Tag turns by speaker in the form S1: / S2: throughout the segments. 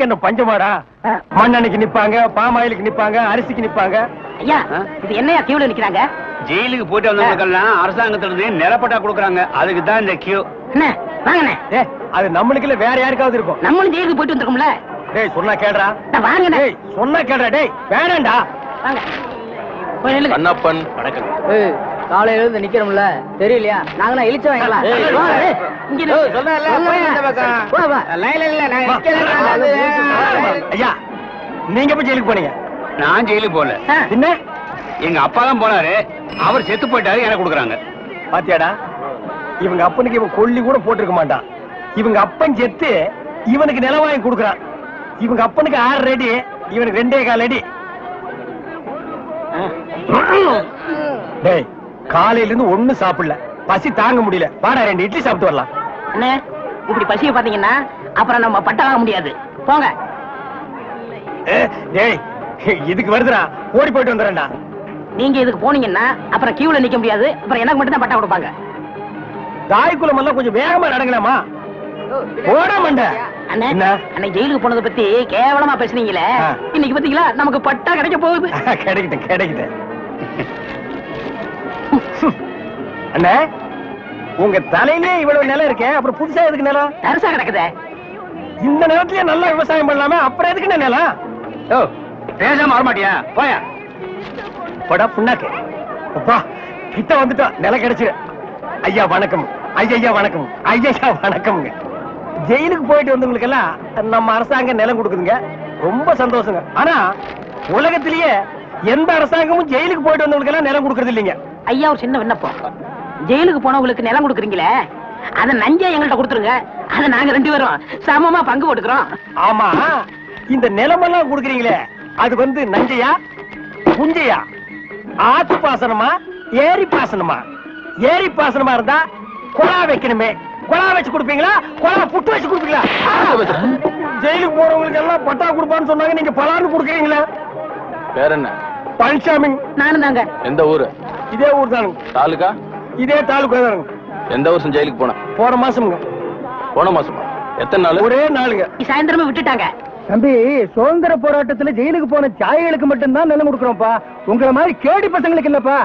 S1: என்ன பஞ்சமாடா? மண்ணெண்ணைக்கு நிப்பாங்க, பாமாயிலுக்கு நிப்பாங்க, அரிசிக்கு நிப்பாங்க.
S2: ஐயா இது என்னையா கியூல நிக்கிறாங்க?
S3: ஜெயிலுக்கு போயிட்டு வந்தவங்களுக்கெல்லாம் அரசாங்கத்துல இருந்து நிலப்பட்டா கொடுக்குறாங்க. அதுக்கு தான் இந்த கியூ.
S2: என்ன வாங்கண்ணே.
S1: அது நம்மளுக்கு இல்ல, வேற யாருக்காவது இருக்கும்.
S2: நம்மளும் ஜெயிலுக்கு போயிட்டு வந்திருக்கோம்ல.
S1: டேய் சொன்னா கேடுறா.
S2: வாங்கண்ணே.
S1: டேய் சொன்னா கேடுறா. டேய் வேணாம்டா.
S2: வாங்க. போய் நில்லுங்க.
S3: கண்ணப்பன் வணக்கம்.
S4: காலையில இருந்து நிக்கிறோம்ல, தெரியலையா? நாங்கலாம் இழிச்ச வாங்கலாம்.
S1: ஐயா நீங்க போய் ஜெயிலுக்கு போனீங்க?
S3: நான் ஜெயிலுக்கு போல.
S1: என்ன?
S3: எங்க அப்பா தான் போனாரு. அவர் செத்து போயிட்டாரு, எனக்கு கொடுக்குறாங்க.
S1: பாத்தியாடா, இவங்க அப்பனுக்கு இவன் கொல்லி கூட போட்டிருக்க மாட்டான். இவங்க அப்பன் செத்து இவனுக்கு நிலம் வாங்கி கொடுக்குறான். இவங்க அப்பனுக்கு 6 அடி, இவனுக்கு 2.25 அடி. டேய் காலையில இருந்து ஒண்ணும் சாப்பிடல, பசி தாங்க முடியல. வாடா 2 இட்லி சாப்பிட்டு வரலாம்.
S2: அண்ணே இப்படி பசிய பாத்தீங்கன்னா அப்புறம் நம்ம பட்ட வாங்க முடியாது. போங்க.
S1: டேய் இதுக்கு வருதுடா, ஓடி போயிட்டு வந்துடுறேன்டா.
S2: நீங்க இதுக்கு போனீங்கன்னா அப்புறம் கியூல நிக்க முடியாது. அப்புறம் எனக்கு மட்டும் தான் பட்டா கொடுப்பாங்க.
S1: தாய்க்குளம் எல்லாம் கொஞ்சம் வேகமா நடங்கலாமா? ஓட மாட்ட.
S2: அண்ணே அன்னைக்கு ஜெயிலுக்கு போனதை பத்தி கேவலமா பேசுனீங்களே, இன்னைக்கு பாத்தீங்களா நமக்கு பட்டா கிடைக்க போகுது.
S1: கிடைக்கிட்டேன் கிடைக்கிட்டேன். அண்ணே உங்க தலையிலே இவ்வளவு நிலம் இருக்கே, அப்புறம் புதுசா எதுக்கு நிலம்?
S2: தரிசா கிடக்குதே.
S1: இந்த நிலத்திலேயே நல்லா விவசாயம் பண்ணலாமே, அப்புறம் எதுக்கு நிலம்?
S3: ஓ பேசாம வரமாட்டியா? போயா
S1: போடா புண்ணாக்கு. அப்பா கிட்ட வந்துட்டோம், நிலம் கிடைச்சிரு. ஐயா வணக்கம். ஐயா வணக்கம். ஐயா வணக்கம்ங்க. ஜெயிலுக்கு போயிட்டு வந்தவங்களுக்கு எல்லாம் நம்ம அரசாங்கம் நிலம் கொடுக்குதுங்க, ரொம்ப சந்தோஷங்க. ஆனா உலகத்திலேயே எந்த அரசாங்கமும் ஜெயிலுக்கு போயிட்டு வந்தவங்களுக்கு எல்லாம் நிலம் கொடுக்கறது இல்லைங்க.
S2: ஐயா ஒரு சின்ன விண்ணப்பம். ஜெயிலுக்கு போனவங்களுக்கு நிலம் கொடுக்குறீங்களே, அத நஞ்சா எங்கள்கிட்ட கொடுத்துருங்க. அத நாங்க 2 பேரும் சமமா பங்கு போட்டுக்கிறோம்.
S1: ஆமா, இந்த நிலமெல்லாம் கொடுக்குறீங்களே, அது நஞ்சையா புஞ்சையா, ஆத்து பாசனமா ஏரி பாசனமா? ஏரி பாசனமா இருந்தா குழா வைக்கணுமே, குழா வச்சு கொடுப்பீங்களா, குழா புட்டு வச்சு கொடுப்பீங்களா? ஜெயிலுக்கு போறவங்களுக்கு எல்லாம் பட்டா கொடுப்பான்னு சொன்னாங்க, நீங்க பலான்னு கொடுக்குறீங்களா?
S3: வேற என்ன?
S1: பழனிசாமி.
S2: நானும் தாங்க.
S3: எந்த ஊரு?
S1: இதே ஊர் தானுங்க.
S3: தாலுகா?
S1: இதே தாலுகா தானுங்க.
S3: எந்த வருஷம் ஜெயிலுக்கு போன?
S1: போன மாசம்ங்க.
S3: போன மாசமா? எத்தனை நாள்?
S1: ஒரே நாளுங்க.
S2: சாயந்தரமா விட்டுட்டாங்க.
S4: தம்பி, சுதந்திர போராட்டத்துல ஜெயிலுக்கு போன சாய்களுக்கு மட்டும்தான் நிலம் கொடுக்குறோம்ப்பா. உங்களை மாதிரி கேடி பசங்களுக்கு இல்லப்பா.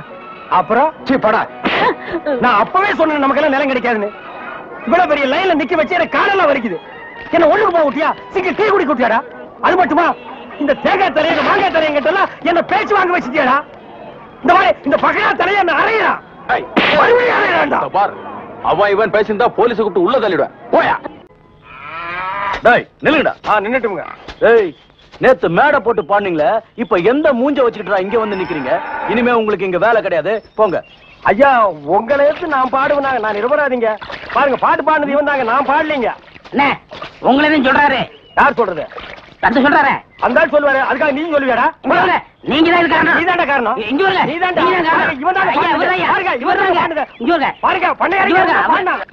S1: அப்புறம் படா, நான் அப்பவே சொன்னேன் நமக்கு எல்லாம் நிலம் கிடைக்காதுன்னு. இவ்வளவு பெரிய லைன்ல நிக்க வச்சு எனக்கு காலெல்லாம் வலிக்குது. என்ன ஒண்ணுக்கு போக விட்டியா? சிங்க டீ குடி குட்டியாடா? அது மட்டுமா, இந்த தேங்காய் தலைய மாங்காய் தலைய கிட்டலாம் என்ன பேச்சு வாங்க வச்சுட்டியாடா? இந்த மாதிரி இந்த பகையா தலைய என்ன அறையா?
S3: அவன் இவன் பேசியிருந்தா போலீஸ் கூப்பிட்டு உள்ள தள்ளிடுவேன். போயா. டேய் நில்லுங்கடா.
S1: நின்னுட்டுங்க.
S3: டேய் நேத்து மேடை போட்டு பாடுனீங்களே, இப்ப எந்த மூஞ்ச வச்சுக்கிட்டா இங்க வந்து நிக்கிறீங்க? இனிமே உங்களுக்கு இங்க வேலை கிடையாது, போங்க.
S1: ஐயா உங்களை எடுத்து நான் பாடுவேனாங்க, நான் நிரபராதிங்க. பாருங்க, பாட்டு பாடுனது இவன் தாங்க, நான் பாடலீங்க.
S2: அண்ணே உங்களே சொல்றாரு.
S1: யார் சொல்றது?
S2: தந்து சொல்றாரு.
S1: அந்த ஆள் சொல்லுவாரு, அதுக்காக நீங்க சொல்லுவியாடா?
S2: நீங்க தான் காரணம்.
S1: நீதான்டா காரணம்.
S2: இங்க வரல.
S1: நீதான்டா.
S2: இவன் தான் ஐயா, இவன் தான் பாருங்க, இவன் தான் இங்க வரல.
S1: பாருங்க பண்ணையாரிங்க பாடுனாங்க.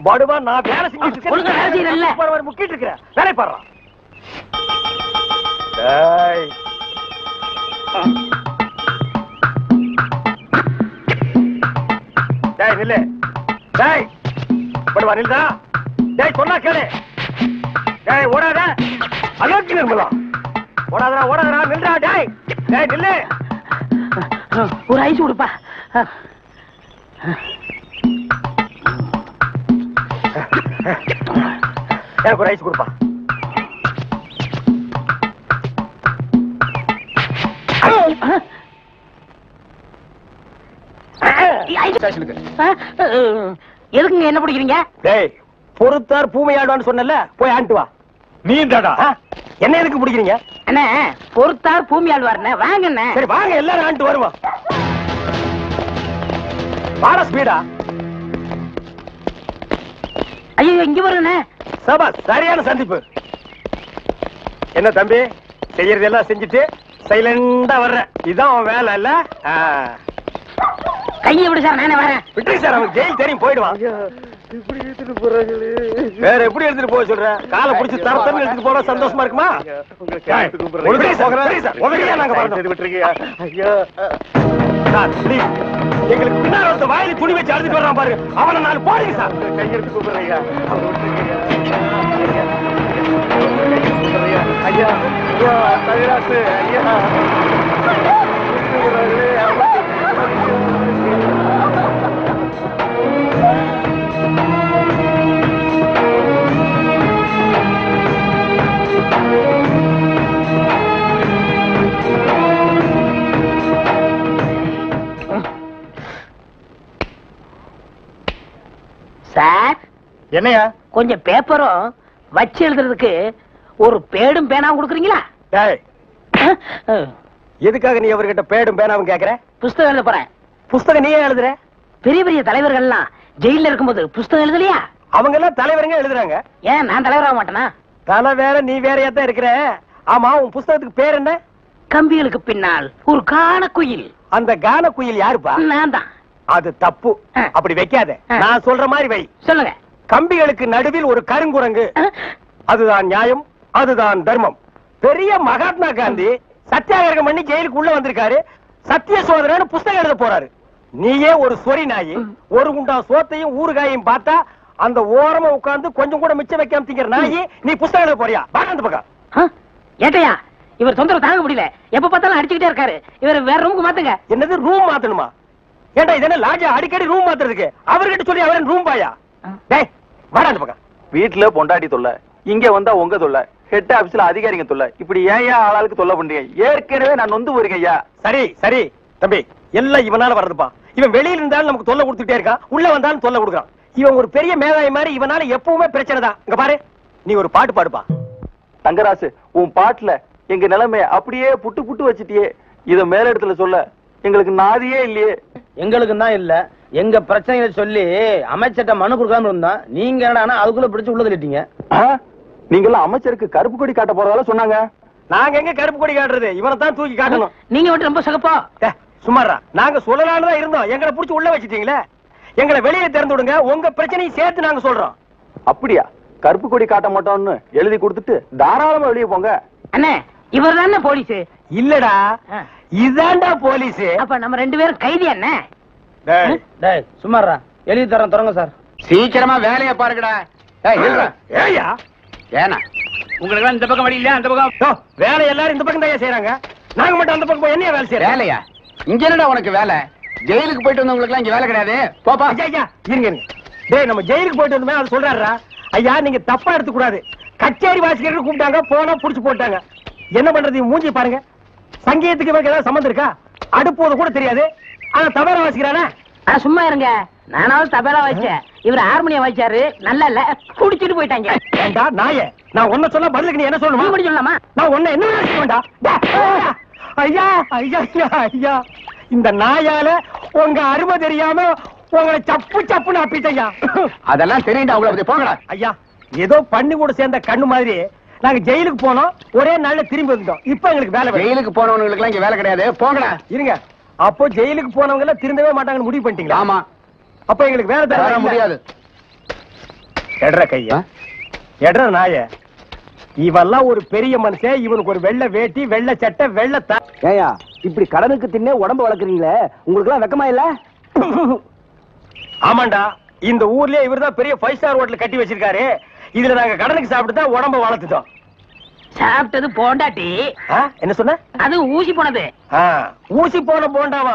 S1: படுவா, நான் வேலை செஞ்சிட்டு
S2: ஒழுங்கா வேலை செய்யறல்ல.
S1: இருக்கேன், முக்கிட்டு இருக்கேன், வேலை பாடுறான். டேய் டேய் நில்லு. டேய் படுவா நில்லுடா. டேய் சொன்னா கேளு. டேய் ஓடாத. அலோக்கி நிர்மலா. ஓடாதடா ஓடாதடா, நில்லுடா. டேய் டேய் நில்லு.
S2: ஒரு ஐஸ் கொடுப்பா.
S1: எனக்கு ஒரு ஐஸ் கொடுப்பா.
S2: எதுக்குங்க என்ன பிடிக்கிறீங்க?
S1: டேய் பொறுத்தார் பூமையாடுவான்னு சொன்னல, போய் ஆண்டு வா. நீ தாடா என்ன எதுக்கு பிடிக்கிறீங்க?
S2: அண்ணே பொறுத்தார் பூமி ஆழ்வாருண்ணே, வாங்கண்ணே.
S1: சரி வாங்க, எல்லாரும் ஆண்டு வருவோம். வாடா ஸ்பீடா.
S2: ஐயோ இங்க வருண்ணே.
S1: சபா சரியான சந்திப்பு. என்ன தம்பி, செய்யறதெல்லாம் செஞ்சுட்டு சைலண்டா வர்ற, இதான் அவன் வேலை இல்ல?
S2: கையை விடு சார், நானே வரேன்.
S1: விட்டுரு சார், அவன் ஜெயில் தெரியும், போயிடுவான். வேற எப்படி எடுத்துட்டு போக சொல்ற? காலை புடிச்சு தரத்தன்னு எடுத்துட்டு போனா சந்தோஷமா இருக்குமா? நாங்க எங்களுக்கு பின்னால் ஒருத்த வாயில துணி வச்சு அழுதுட்டு வர்றான் பாரு, அவனை நாலு போடுங்க சார். கையெடுத்து கூப்பிடுறேன் ஐயா. ஐயா ஐயா தகராசு ஐயா.
S2: சார்
S1: என்னையா?
S2: கொஞ்சம் பேப்பரும் வச்சு எழுதுறதுக்கு ஒரு பேடும் பேனாவும் கொடுக்குறீங்களா?
S1: எதுக்காக நீ அவர்கிட்ட பேடும் பேனாவும் கேக்குற?
S2: புஸ்தகம் எழுத போறேன்.
S1: புஸ்தகம் நீயே எழுதுற?
S2: பெரிய பெரிய தலைவர்கள்லாம் ஜெயில இருக்கும்போது புஸ்தகம் எழுதலையா?
S1: அவங்க எல்லாம் தலைவருங்க எழுதுறாங்க.
S2: ஏன் நான் தலைவராக மாட்டேனா?
S1: தலை வேற நீ வேறையா தான் இருக்கிற. ஆமா, உன் புஸ்தகத்துக்கு பேர் என்ன?
S2: கம்பிகளுக்கு பின்னால் ஒரு கான குயில்.
S1: அந்த கான குயில் யாருப்பா?
S2: நான் தான்.
S1: அது தப்பு. அப்படி வைக்காத. நான் சொல்ற மாதிரி வை.
S2: சொல்லுங்க.
S1: கம்பிகளுக்கு நடுவில் ஒரு கருங்குரங்கு. அதுதான் நியாயம், அதுதான் தர்மம். பெரிய மகாத்மா காந்தி சத்தியாகிரகம் பண்ணி ஜெயிலுக்கு உள்ள வந்திருக்காரு. சத்திய சோதனை புஸ்தகம் எழுத போறாரு. நீயே ஒரு சொறி நாயி, ஒரு குண்டா சோத்தையும் ஊறுகாயையும் பார்த்தா அந்த ஓரமா உட்கார்ந்து கொஞ்சம் கூட மிச்சம் வைக்காம திங்கிற நாயி, நீ புஸ்தகம் எழுத போறியா? அந்த பக்கம்
S2: ஏட்டையா, இவர் தொந்தரவு தாங்க முடியல. எப்ப பார்த்தாலும் அடிச்சுக்கிட்டே இருக்காரு. இவர் வேற ரூமுக்கு மாத்துங்க.
S1: என்னது ரூம் மாத்தணுமா? ஏண்டா இது என்ன லாட்ஜா அடிக்கடி ரூம் மாத்துறதுக்கு? அவர்கிட்ட சொல்லி அவரன் ரூம் பாயா? டேய் வாடா அந்த பக்கம்.
S3: வீட்டுல பொண்டாட்டி தொல்லை, இங்க வந்தா உங்க தொல்லை, ஹெட் ஆபீஸ்ல அதிகாரிங்க தொல்லை, இப்படி ஏன் ஆளாளுக்கு தொல்லை பண்றீங்க? ஏற்கனவே நான் நொந்து போயிருக்கேன் ஐயா.
S1: சரி சரி தம்பி, எல்லாம் இவனால வர்றதுப்பா. இவன் வெளியில இருந்தாலும் நமக்கு தொல்லை கொடுத்துட்டே இருக்கான், உள்ள வந்தாலும் தொல்லை கொடுக்குறான். இவன் ஒரு பெரிய மேதாவி மாதிரி, இவனால எப்பவுமே பிரச்சனை தான். இங்க பாரு, நீ ஒரு பாட்டு பாடுப்பா.
S3: தங்கராசு, உன் பாட்டுல எங்க நிலைமை அப்படியே புட்டு புட்டு வச்சிட்டியே. இத மேல இடத்துல சொல்ல எங்களுக்கு நாதியே இல்லையே.
S5: எங்களுக்கு தான் இல்ல, எங்க பிரச்சனைகளை சொல்லி அமைச்சர்ட்ட மனு கொடுக்காம இருந்தா நீங்க என்னடா அதுக்குள்ள பிடிச்சு உள்ள தள்ளிட்டீங்க.
S3: நீங்க அமைச்சருக்கு கருப்பு கொடி காட்ட போறதால சொன்னாங்க.
S1: நாங்க எங்க கருப்பு கொடி காட்டுறது? இவனை தான் தூக்கி காட்டணும்.
S2: நீங்க மட்டும் ரொம்ப சகப்பா.
S1: சுமாரா நாங்க சொல்லலான்னு தான் இருந்தோம், எங்களை புடிச்சு உள்ள வச்சிட்டீங்களே. எங்களை வெளியே திறந்து விடுங்க, உங்க பிரச்சனையை சேர்த்து நாங்க சொல்றோம்.
S3: அப்படியா? கருப்பு கொடி காட்ட மாட்டோம்னு எழுதி கொடுத்துட்டு தாராளமா வெளியே போங்க.
S2: அண்ணே, இவர் தானே போலீஸ்?
S1: இல்லடா, இதாண்டா போலீஸ்.
S2: அப்ப நம்ம ரெண்டு பேரும் கைதி அண்ணே.
S5: டேய் சும்மாரா, எழுதி தரேன் தொடங்க சார்.
S6: சீக்கிரமா வேலையை பாருங்கடா.
S1: ஏயா
S6: ஏனா உங்களுக்கு இந்த பக்கம் வழி இல்ல, அந்த பக்கம்
S1: வேலை எல்லாரும் இந்த பக்கம் தான் செய்யறாங்க, நாங்க மட்டும் அந்த பக்கம் போய் என்ன வேலை செய்யறோம்?
S6: வேலையா? இங்க என்னடா உனக்கு வேலை? ஜெயிலுக்கு போயிட்டு வந்தவங்களுக்கு எல்லாம் இங்க வேலை கிடையாது. போப்பா.
S1: ஐயா இருங்க. டேய், நம்ம ஜெயிலுக்கு போயிட்டு வந்தோமே அது சொல்றாரா? ஐயா நீங்க தப்பா எடுத்து கூடாது. கச்சேரி வாசிக்கிறதுக்கு கூப்பிட்டாங்க, போனா புடிச்சு போட்டாங்க. என்ன பண்றது? மூஞ்சி பாருங்க. சங்கீதத்துக்கு இவருக்கு ஏதாவது சம்பந்தம் இருக்கா? அடுப்போது கூட தெரியாது, ஆனா தபேலா வாசிக்கிறானே.
S2: சும்மா இருங்க, நானாவது தபேலா வாய்ச்சேன், இவர் ஹார்மோனியம் வாய்ச்சாரு. நல்லா இல்ல, குடிச்சிட்டு போயிட்டாங்க.
S1: ஏண்டா நாயே, நான் ஒன்ன சொல்ல பதிலுக்கு நீ என்ன சொல்லணுமா?
S2: நீ மட்டும் சொல்லலாமா?
S1: நான் ஒன்ன என்ன செய்ய வேண்டாம். ஐயா ஐயா ஐயா, இந்த நாயால உங்க அருமை தெரியாம உங்களை சப்பு சப்புன்னு அப்பிட்டையா.
S6: அதெல்லாம் தெரியுண்டா உங்களுக்கு. போங்கடா.
S1: ஐயா, ஏதோ பண்ணி கூட சேர்ந்த கண்ணு மாதிரி நாங்க ஜெயிலுக்கு போனோம், ஒரே நாள்ல திரும்பி வந்தோம். இப்ப எங்களுக்கு வேலை.
S6: ஜெயிலுக்கு போனவங்களுக்கு எல்லாம் இங்க வேலை கிடையாது. போங்கடா.
S1: இருங்க, அப்போ ஜெயிலுக்கு போனவங்க எல்லாம் திருந்தவே மாட்டாங்கன்னு முடிவு பண்ணிட்டீங்களா?
S6: ஆமா.
S1: அப்ப எங்களுக்கு வேலை தர
S6: முடியாது.
S1: எட்ற கையா, எட்ற நாய. இவெல்லாம் ஒரு பெரிய மனுஷன், இவனுக்கு ஒரு வெள்ளை வேட்டி, வெள்ளை சட்டை, வெள்ளை
S5: ஏயா இப்படி கடனுக்கு தின்னே உடம்பு வளர்க்குறீங்களே, உங்களுக்கு எல்லாம் வெக்கமா இல்ல?
S1: ஆமாண்டா, இந்த ஊர்லயே இவர்தான் பெரிய 5 ஸ்டார் ஹோட்டல் கட்டி வச்சிருக்காரு. இதுல நாங்க கடனுக்கு சாப்பிட்டு தான் உடம்ப வளர்த்துட்டோம்.
S2: சாப்பிட்டது போண்டாட்டி.
S1: என்ன சொன்ன?
S2: அது ஊசி போனது.
S1: ஊசி போன போண்டாவா?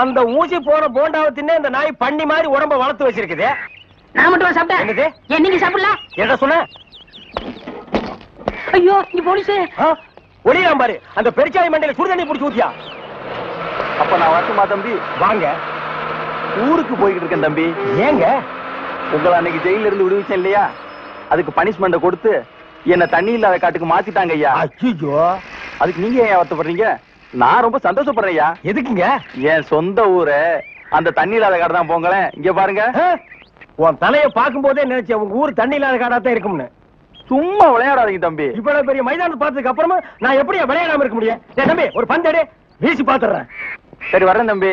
S1: அந்த ஊசி போன போண்டாவை தின்னே இந்த நாய் பண்ணி மாதிரி உடம்ப வளர்த்து வச்சிருக்குது.
S2: நான் மட்டும் சாப்பிட்டேன்.
S1: என்னது?
S2: ஏன் நீங்க சாப்பிடலாம்?
S1: என்ன சொன்ன?
S2: ஐயோ, நீ போலீஸ்.
S1: ஒளியாம் பாரு, அந்த பெருச்சாய் மண்டையில சுடுதண்ணி புடிச்சு ஊத்தியா.
S3: அப்ப நான் வரட்டுமா தம்பி?
S1: வாங்க.
S3: ஊருக்கு போய்கிட்டு இருக்கேன் தம்பி.
S1: ஏங்க?
S3: உங்களை அன்னைக்கு ஜெயில இருந்து விடுவிச்சேன் இல்லையா, அதுக்கு பனிஷ்மெண்ட கொடுத்து என்ன தண்ணி இல்லாத காட்டுக்கு மாத்திட்டாங்க ஐயா.
S1: ஐயோ,
S3: அதுக்கு நீங்க ஏன் வருத்தப்படுறீங்க? நான் ரொம்ப சந்தோஷப்படுறேன் ஐயா.
S1: எதுக்குங்க?
S3: என் சொந்த ஊரு அந்த தண்ணி இல்லாத காடு தான். போங்களேன், இங்க பாருங்க.
S1: உன் தலைய பாக்கும் போதே நினைச்சேன் உங்க ஊர் தண்ணி இல்லாத காடாத்தான் இருக்கும்னு.
S3: சும்மா விளையாடாதீங்க தம்பி.
S1: இவ்வளவு பெரிய மைதானத்தை பார்த்ததுக்கு அப்புறமா நான் எப்படியா விளையாடாம இருக்க முடியும்? தம்பி, ஒரு பந்தேடு வீசி பாத்துறேன்.
S3: சரி வரேன் தம்பி.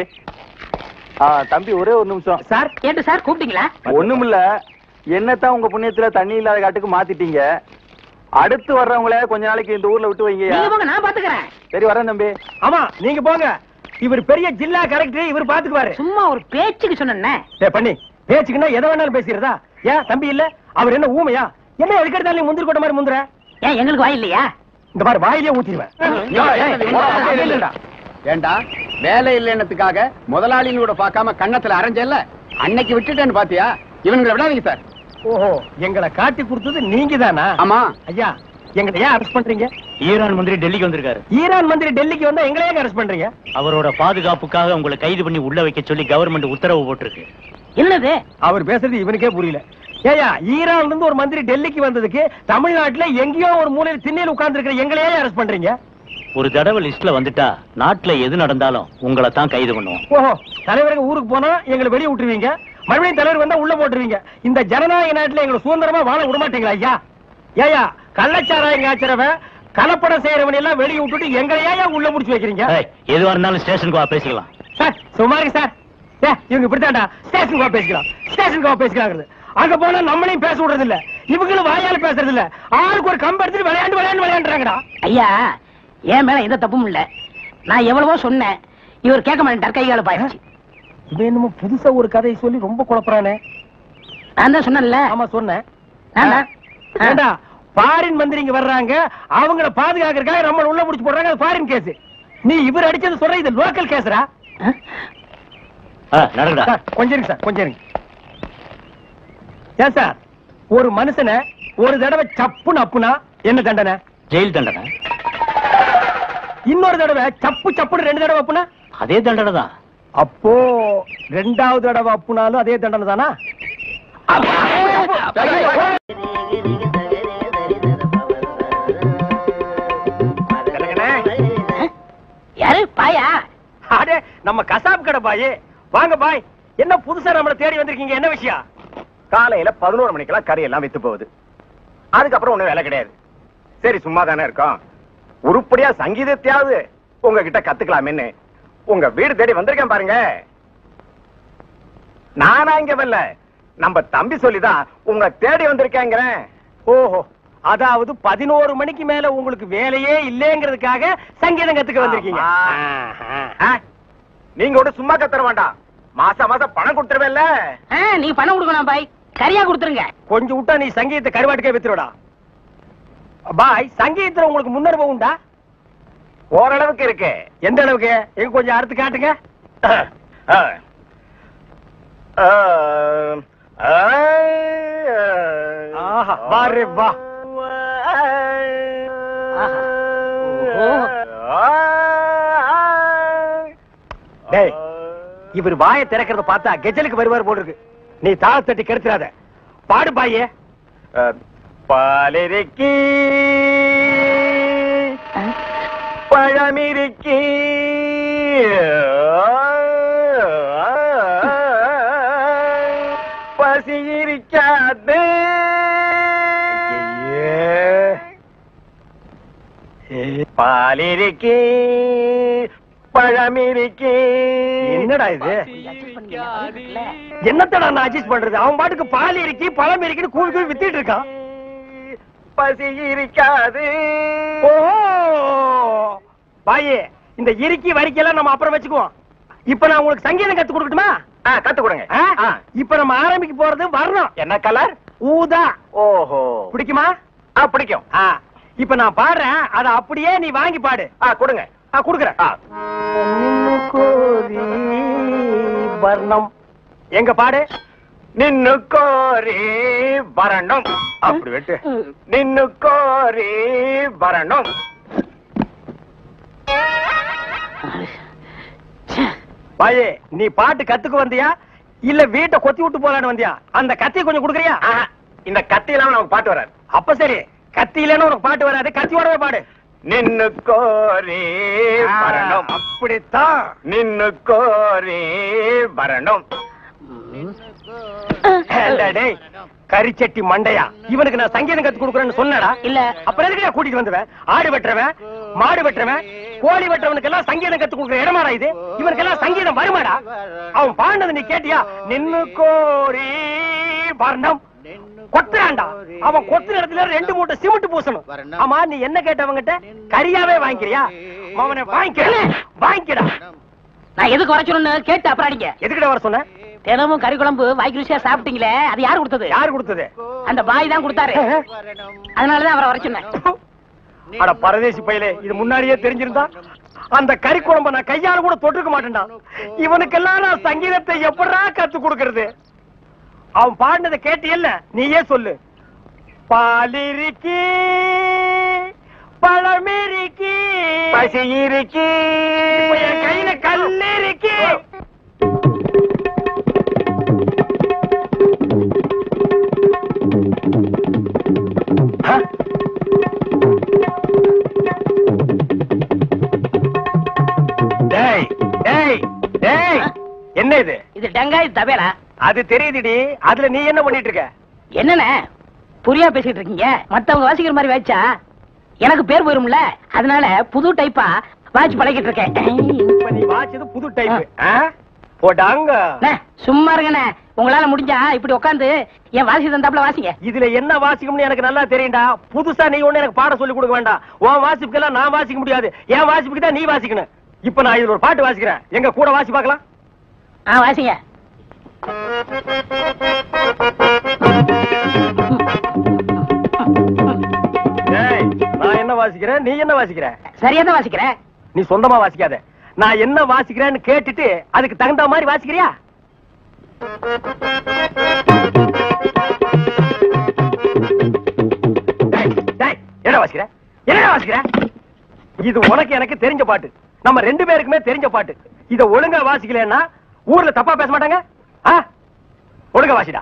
S3: தம்பி ஒரே ஒரு நிமிஷம்.
S2: சார் கேட்டு சார் கூப்பிட்டீங்களா?
S3: ஒண்ணுமில்ல, என்னத்தான் உங்க புண்ணியத்துல தண்ணி இல்லாத காட்டுக்கு மாத்திட்டீங்க. அடுத்து வர்றவங்கள கொஞ்ச நாளைக்கு இந்த ஊர்ல விட்டு வைங்க.
S2: நீங்க போங்க, நான் பாத்துக்கிறேன்.
S3: சரி வரேன் தம்பி.
S1: ஆமா, நீங்க போங்க. இவர் பெரிய ஜில்லா கலெக்டர், இவர் பாத்துக்குவாரு.
S2: சும்மா ஒரு பேச்சுக்கு சொன்னேன்.
S1: பண்ணி பேச்சுக்குன்னா எதை வேணாலும் பேசிக்கிறதா? ஏன் தம்பி இல்ல? அவர் என்ன ஊமையா? என்ன எதுக்கெடுத்தாலும் முந்திரி கொட்ட மாதிரி முந்துற?
S2: ஏன் எங்களுக்கு வாய் இல்லையா?
S1: இந்த மாதிரி வாயிலே ஊத்திடுவேன்.
S6: ஏண்டா வேலை இல்லைன்னதுக்காக முதலாளிகளோட பார்க்காம கண்ணத்துல அரைஞ்சல்ல, அன்னைக்கு விட்டுட்டேன்னு பாத்தியா? இவங்களை விடாதீங்க சார்.
S1: ஓஹோ, எங்களை காட்டி கொடுத்தது நீங்க தானா?
S6: ஆமா
S1: ஐயா, எங்களை ஏன் அரெஸ்ட் பண்றீங்க?
S7: ஈரான் மந்திரி டெல்லிக்கு வந்திருக்காரு.
S1: ஈரான் மந்திரி டெல்லிக்கு வந்தா எங்களை ஏன் அரெஸ்ட் பண்றீங்க?
S7: அவரோட பாதுகாப்புக்காக உங்களை கைது பண்ணி உள்ள வைக்க சொல்லி கவர்மெண்ட் உத்தரவு போட்டிருக்கு.
S2: என்னது
S1: அவர் பேசுறது இவனுக்கே புரியல. ஏயா, ஈரான்ல இருந்து ஒரு மந்திரி டெல்லிக்கு வந்ததுக்கு தமிழ்நாட்டுல எங்கேயோ ஒரு மூலையில திண்ணையில் உட்கார்ந்து இருக்கிற எங்களையே அரெஸ்ட் பண்றீங்க?
S7: ஒரு தடவை லிஸ்ட்ல வந்துட்டா நாட்டுல எது நடந்தாலும் உங்களை தான் கைது பண்ணுவோம்.
S1: ஓஹோ, தலைவருக்கு ஊருக்கு போனா எங்களை வெளியே விட்டுருவீங்க, மறுபடியும் தலைவர் வந்தா உள்ள போட்டுருவீங்க. இந்த ஜனநாயக நாட்டுல எங்களை சுதந்திரமா வாழ விட மாட்டீங்களா ஐயா? ஏயா, கள்ளச்சாராயம் காய்ச்சறவன் கலப்படம் செய்யறவன் எல்லாம் வெளியே விட்டுட்டு எங்களையா உள்ள முடிச்சு வைக்கிறீங்க?
S7: எதுவா இருந்தாலும் ஸ்டேஷனுக்கு வா, பேசிக்கலாம்.
S1: சார் சுமாரி சார், இவங்க இப்படித்தான்டா ஸ்டேஷனுக்கு வா பேசிக்கலாம், ஸ்டேஷனுக்கு வா பேசிக்கலாம். அங்க போனா நம்மளையும் பேச விடுறது இல்ல, இவங்களும் வாயால பேசுறது இல்ல, ஆளுக்கு ஒரு கம்பு எடுத்துட்டு விளையாண்டுறாங்கடா.
S2: ஐயா, என் மேல எந்த தப்பும் இல்ல. நான் எவ்வளவோ சொன்னேன், இவர் கேட்க மாட்டேன், கைகால பாயிடுச்சு.
S1: இவன் என்னமோ புதுசா ஒரு கதையை சொல்லி ரொம்ப குழப்பறானே.
S2: நான் தான் சொன்னேன்ல.
S1: ஆமா சொன்னேன்.
S2: ஏண்டா
S1: ஃபாரின் மந்திரி இங்க வர்றாங்க, அவங்கள பாதுகாக்கிறதுக்காக நம்ம உள்ள முடிச்சு போடுறாங்க, அது ஃபாரின் கேஸ். நீ இவர் அடிச்சது சொல்ற, இது லோக்கல் கேஸ்ரா.
S7: நடக்குதா?
S1: கொஞ்சம் இருங்க சார், கொஞ்சம் இருங்க. ஏன் சார், ஒரு மனுஷனை ஒரு தடவை சப்புன்னு அப்புனா என்ன தண்டனை?
S7: ஜெயில் தண்டனை.
S1: இன்னொரு தடவை சப்பு சப்புன்னு 2 தடவை அப்புனா
S7: அதே தண்டனை தான்.
S1: அப்போ 2வது தடவை அப்புனாலும் அதே தண்டனை தானா?
S2: யாரு பாயா?
S1: அடே, நம்ம கசாப் கடை பாயே. வாங்க பாய், என்ன புதுசா நம்மள தேடி வந்திருக்கீங்க, என்ன விஷயம்?
S8: காலையில 11 மணிக்கெல்லாம் கறி எல்லாம் வித்து போகுது. அதுக்கப்புறம் ஒண்ணும் வேலை கிடையாது. சரி, சும்மா தானே இருக்கோம், உருப்படியா சங்கீதத்தையாவது உங்ககிட்ட கத்துக்கலாமேன்னு உங்க வீடு தேடி வந்திருக்கேன் பாருங்க. நானா இங்க வரல, நம்ம தம்பி சொல்லிதான் உங்க தேடி வந்திருக்கேங்கிறேன்.
S1: ஓஹோ, அதாவது 11 மணிக்கு மேல உங்களுக்கு வேலையே இல்லைங்கிறதுக்காக சங்கீதம் கத்துக்க வந்திருக்கீங்க.
S8: நீங்க கூட சும்மா கத்துற வேண்டாம், மாசம் மாசம் பணம் கொடுத்துருவேல்ல.
S2: நீ பணம் கொடுக்கணும் பாய், கரியா கொடுத்துருங்க.
S1: கொஞ்சம் விட்டா நீ சங்கீதத்தை கருவாட்டுக்கே வித்துருடா. பாய், சங்கீதத்துல உங்களுக்கு முன்னனுபவம் உண்டா?
S8: ஓரளவுக்கு இருக்கு.
S1: எந்த அளவுக்கு? எங்க கொஞ்சம் அறுத்து காட்டுங்க. ஆஹா, வாரே வா. டேய், இவர் வாயை திறக்கிறத பார்த்தா கெஜலுக்கு வருவார் போல இருக்கு. நீ தாளத்தட்டி கெடுத்துறாத, பாடு பாயே.
S8: பாலிருக்கி பழமிருக்கி பசி இருக்காது. பாலிருக்கி பழமிருக்கி.
S1: என்னடா இது? என்னத்தடா நான் அட்ஜஸ்ட் பண்றது? அவன் பாட்டுக்கு பால் இருக்கி பழம் இருக்குன்னு கூவி கூவி வித்திட்டு இருக்கான்.
S8: பசி இருக்காது.
S1: ஓஹோ பாயே, இந்த இறுக்கி வரிக்கெல்லாம் நம்ம அப்புறம் வச்சுக்குவோம். இப்ப நான் உங்களுக்கு சங்கீதம் கத்து கொடுக்கட்டுமா?
S8: கத்து கொடுங்க.
S1: இப்ப நம்ம ஆரம்பிக்க போறது வர்ணம்.
S8: என்ன கலர்?
S1: ஊதா.
S8: ஓஹோ,
S1: பிடிக்குமா?
S8: பிடிக்கும்.
S1: இப்ப நான் பாடுறேன், அத அப்படியே நீ வாங்கி பாடு.
S8: கொடுங்க.
S1: கொடுக்குறேன். வர்ணம் எங்க பாடு.
S8: நின்னு கோரி வரணும். அப்படி வெட்டு. நின்னு கோரி வரணும்.
S1: பாயே, நீ பாட்டு கத்துக்கு வந்தியா இல்ல வீட்டை கொத்தி விட்டு போலான்னு வந்தியா? அந்த கத்தி கொஞ்சம் கொடுக்குறியா?
S8: இந்த கத்தி இல்லாம நமக்கு பாட்டு வராது.
S1: அப்ப சரி, கத்தி இல்லன்னு உனக்கு பாட்டு வராது, கத்தியோடவே பாடு.
S8: நின்னு கோரி வரணும்.
S1: அப்படித்தான்.
S8: நின்னு கோரி வரணும்.
S1: டேய், கரிச்சட்டி மண்டையா, இவனுக்கு நான் சங்கீதம் கத்து கொடுக்குறேன்னு சொன்னடா?
S2: இல்ல.
S1: அப்புறம் எதுக்கு கூட்டிட்டு வந்துவேன்? ஆடு வெட்டுறவன், மாடு வெட்டுறவன், கோழி வெட்டுறவனுக்கு எல்லாம் சங்கீதம் கத்து கொடுக்குற இடமாடா இது? இவனுக்கு எல்லாம் சங்கீதம் வருமாடா? அவன் பாடினது நீ கேட்டியா? நின்னு கோரி வர்ணம். கொத்துறான்டா. அவன் கொத்து இடத்துல 2 மூட்டை சிமெண்ட் பூசணும். ஆமா, நீ என்ன கேட்டவங்கிட்ட? கரியாவே வாங்கிக்கிறியா? அவனை வாங்கிக்கடா.
S2: நான் எதுக்கு வர சொல்லணும்னு கேட்டு அப்புறம் அடிங்க.
S1: எதுக்கிட்ட வர சொன்ன?
S2: தினமும் கறி குழம்பு வாய்க்கு ருசியா சாப்பிட்டீங்களே, அது யாரு கொடுத்தது?
S1: யாரு கொடுத்தது?
S2: அந்த பாய் தான் கொடுத்தாரு. அதனாலதான் அவரை வர சொன்னேன்.
S1: அட பரதேசி பையலே, இது முன்னாடியே தெரிஞ்சிருந்தா அந்த கறி குழம்ப நான் கையால கூட தொட்டுக்க மாட்டேன்டா. இவனுக்கெல்லாம் நான் சங்கீதத்தை எப்படா கத்து கொடுக்கறது? அவன் பாடினதை கேட்டியல்ல, நீயே சொல்லு. பாலிருக்கி பழமிருக்கி பசி இருக்கி என் கையில கல்லு இருக்கி. என்ன இது?
S2: இது டங்காய் தவேலா.
S1: அது தெரியுதுடி, அதுல நீ என்ன பண்ணிட்டு இருக்க?
S2: என்னண்ணே புரியா பேசிட்டு இருக்கீங்க? மத்தவங்க வாசிக்கிற மாதிரி வாய்ச்சா எனக்கு பேர் போயிரும்ல, அதனால புது டைப்பா வாட்ச் பழகிட்டு இருக்கேன்.
S1: இப்ப நீ வாட்சது புது டைப் போடாங்க.
S2: சும்மா இருங்கண்ணே, உங்களால முடிஞ்சா இப்படி உட்காந்து என் வாசி தந்தாப்புல வாசிங்க.
S1: இதுல என்ன வாசிக்கும்னு எனக்கு நல்லா தெரியும்டா. புதுசா நீ ஒண்ணு எனக்கு பாட சொல்லி கொடுக்க வேண்டாம். உன் வாசிப்புக்கெல்லாம் நான் வாசிக்க முடியாது. என் வாசிப்புக்கு தான் நீ வாசிக்கணும். இப்ப நான் இதுல ஒரு பாட்டு வாசிக்கிறேன், எங்க கூட வாசி பார்க்கலாம்.
S2: வாசிங்க.
S1: நான் என்ன வாசிக்கிறேன், நீ என்ன வாசிக்கிற?
S2: சரியா தான் வாசிக்கிற.
S1: நீ சொந்தமா வாசிக்காத, நான் என்ன வாசிக்கிறேன்னு கேட்டுட்டு அதுக்கு தகுந்த மாதிரி வாசிக்கிறியா? என்ன வாசிக்கிற? என்ன வாசிக்கிற? இது உனக்கு எனக்கு தெரிஞ்ச பாட்டு, நம்ம ரெண்டு பேருக்குமே தெரிஞ்ச பாட்டு. இத ஒழுங்கா வாசிக்கலன்னா ஊர்ல தப்பா பேச மாட்டாங்க. ஒழுங்கா வாசிடா.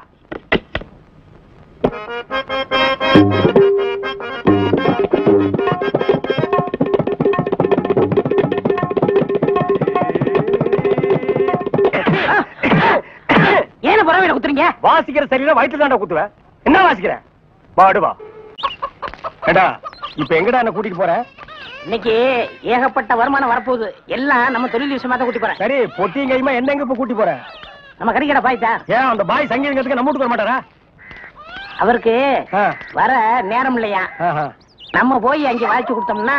S2: ஏன புறவையில குத்துறீங்க?
S1: வாசிக்கிற சரியில்லை, வயிற்று தாண்டா குத்துவேன். என்ன வாசிக்கிற? வாடுவா. ஏடா இப்ப எங்கடா என்ன கூட்டிட்டு போற?
S2: இன்னைக்கு ஏகப்பட்ட வருமானம் வரப்போகுது. எல்லாம் நம்ம தொழில் விஷயமா தான் கூட்டி போறேன்.
S1: சரி, பொட்டியும் கைமா என்ன எங்க இப்ப கூட்டி போற?
S2: நம்ம கறிக்கடை பாய் தான்.
S1: ஏன் அந்த பாய் சங்கீதத்துக்கு நம்ம வீட்டுக்கு வர மாட்டாரா?
S2: அவருக்கு வர நேரம் இல்லையா. நம்ம போய் அங்க வாய்ச்சி கொடுத்தோம்னா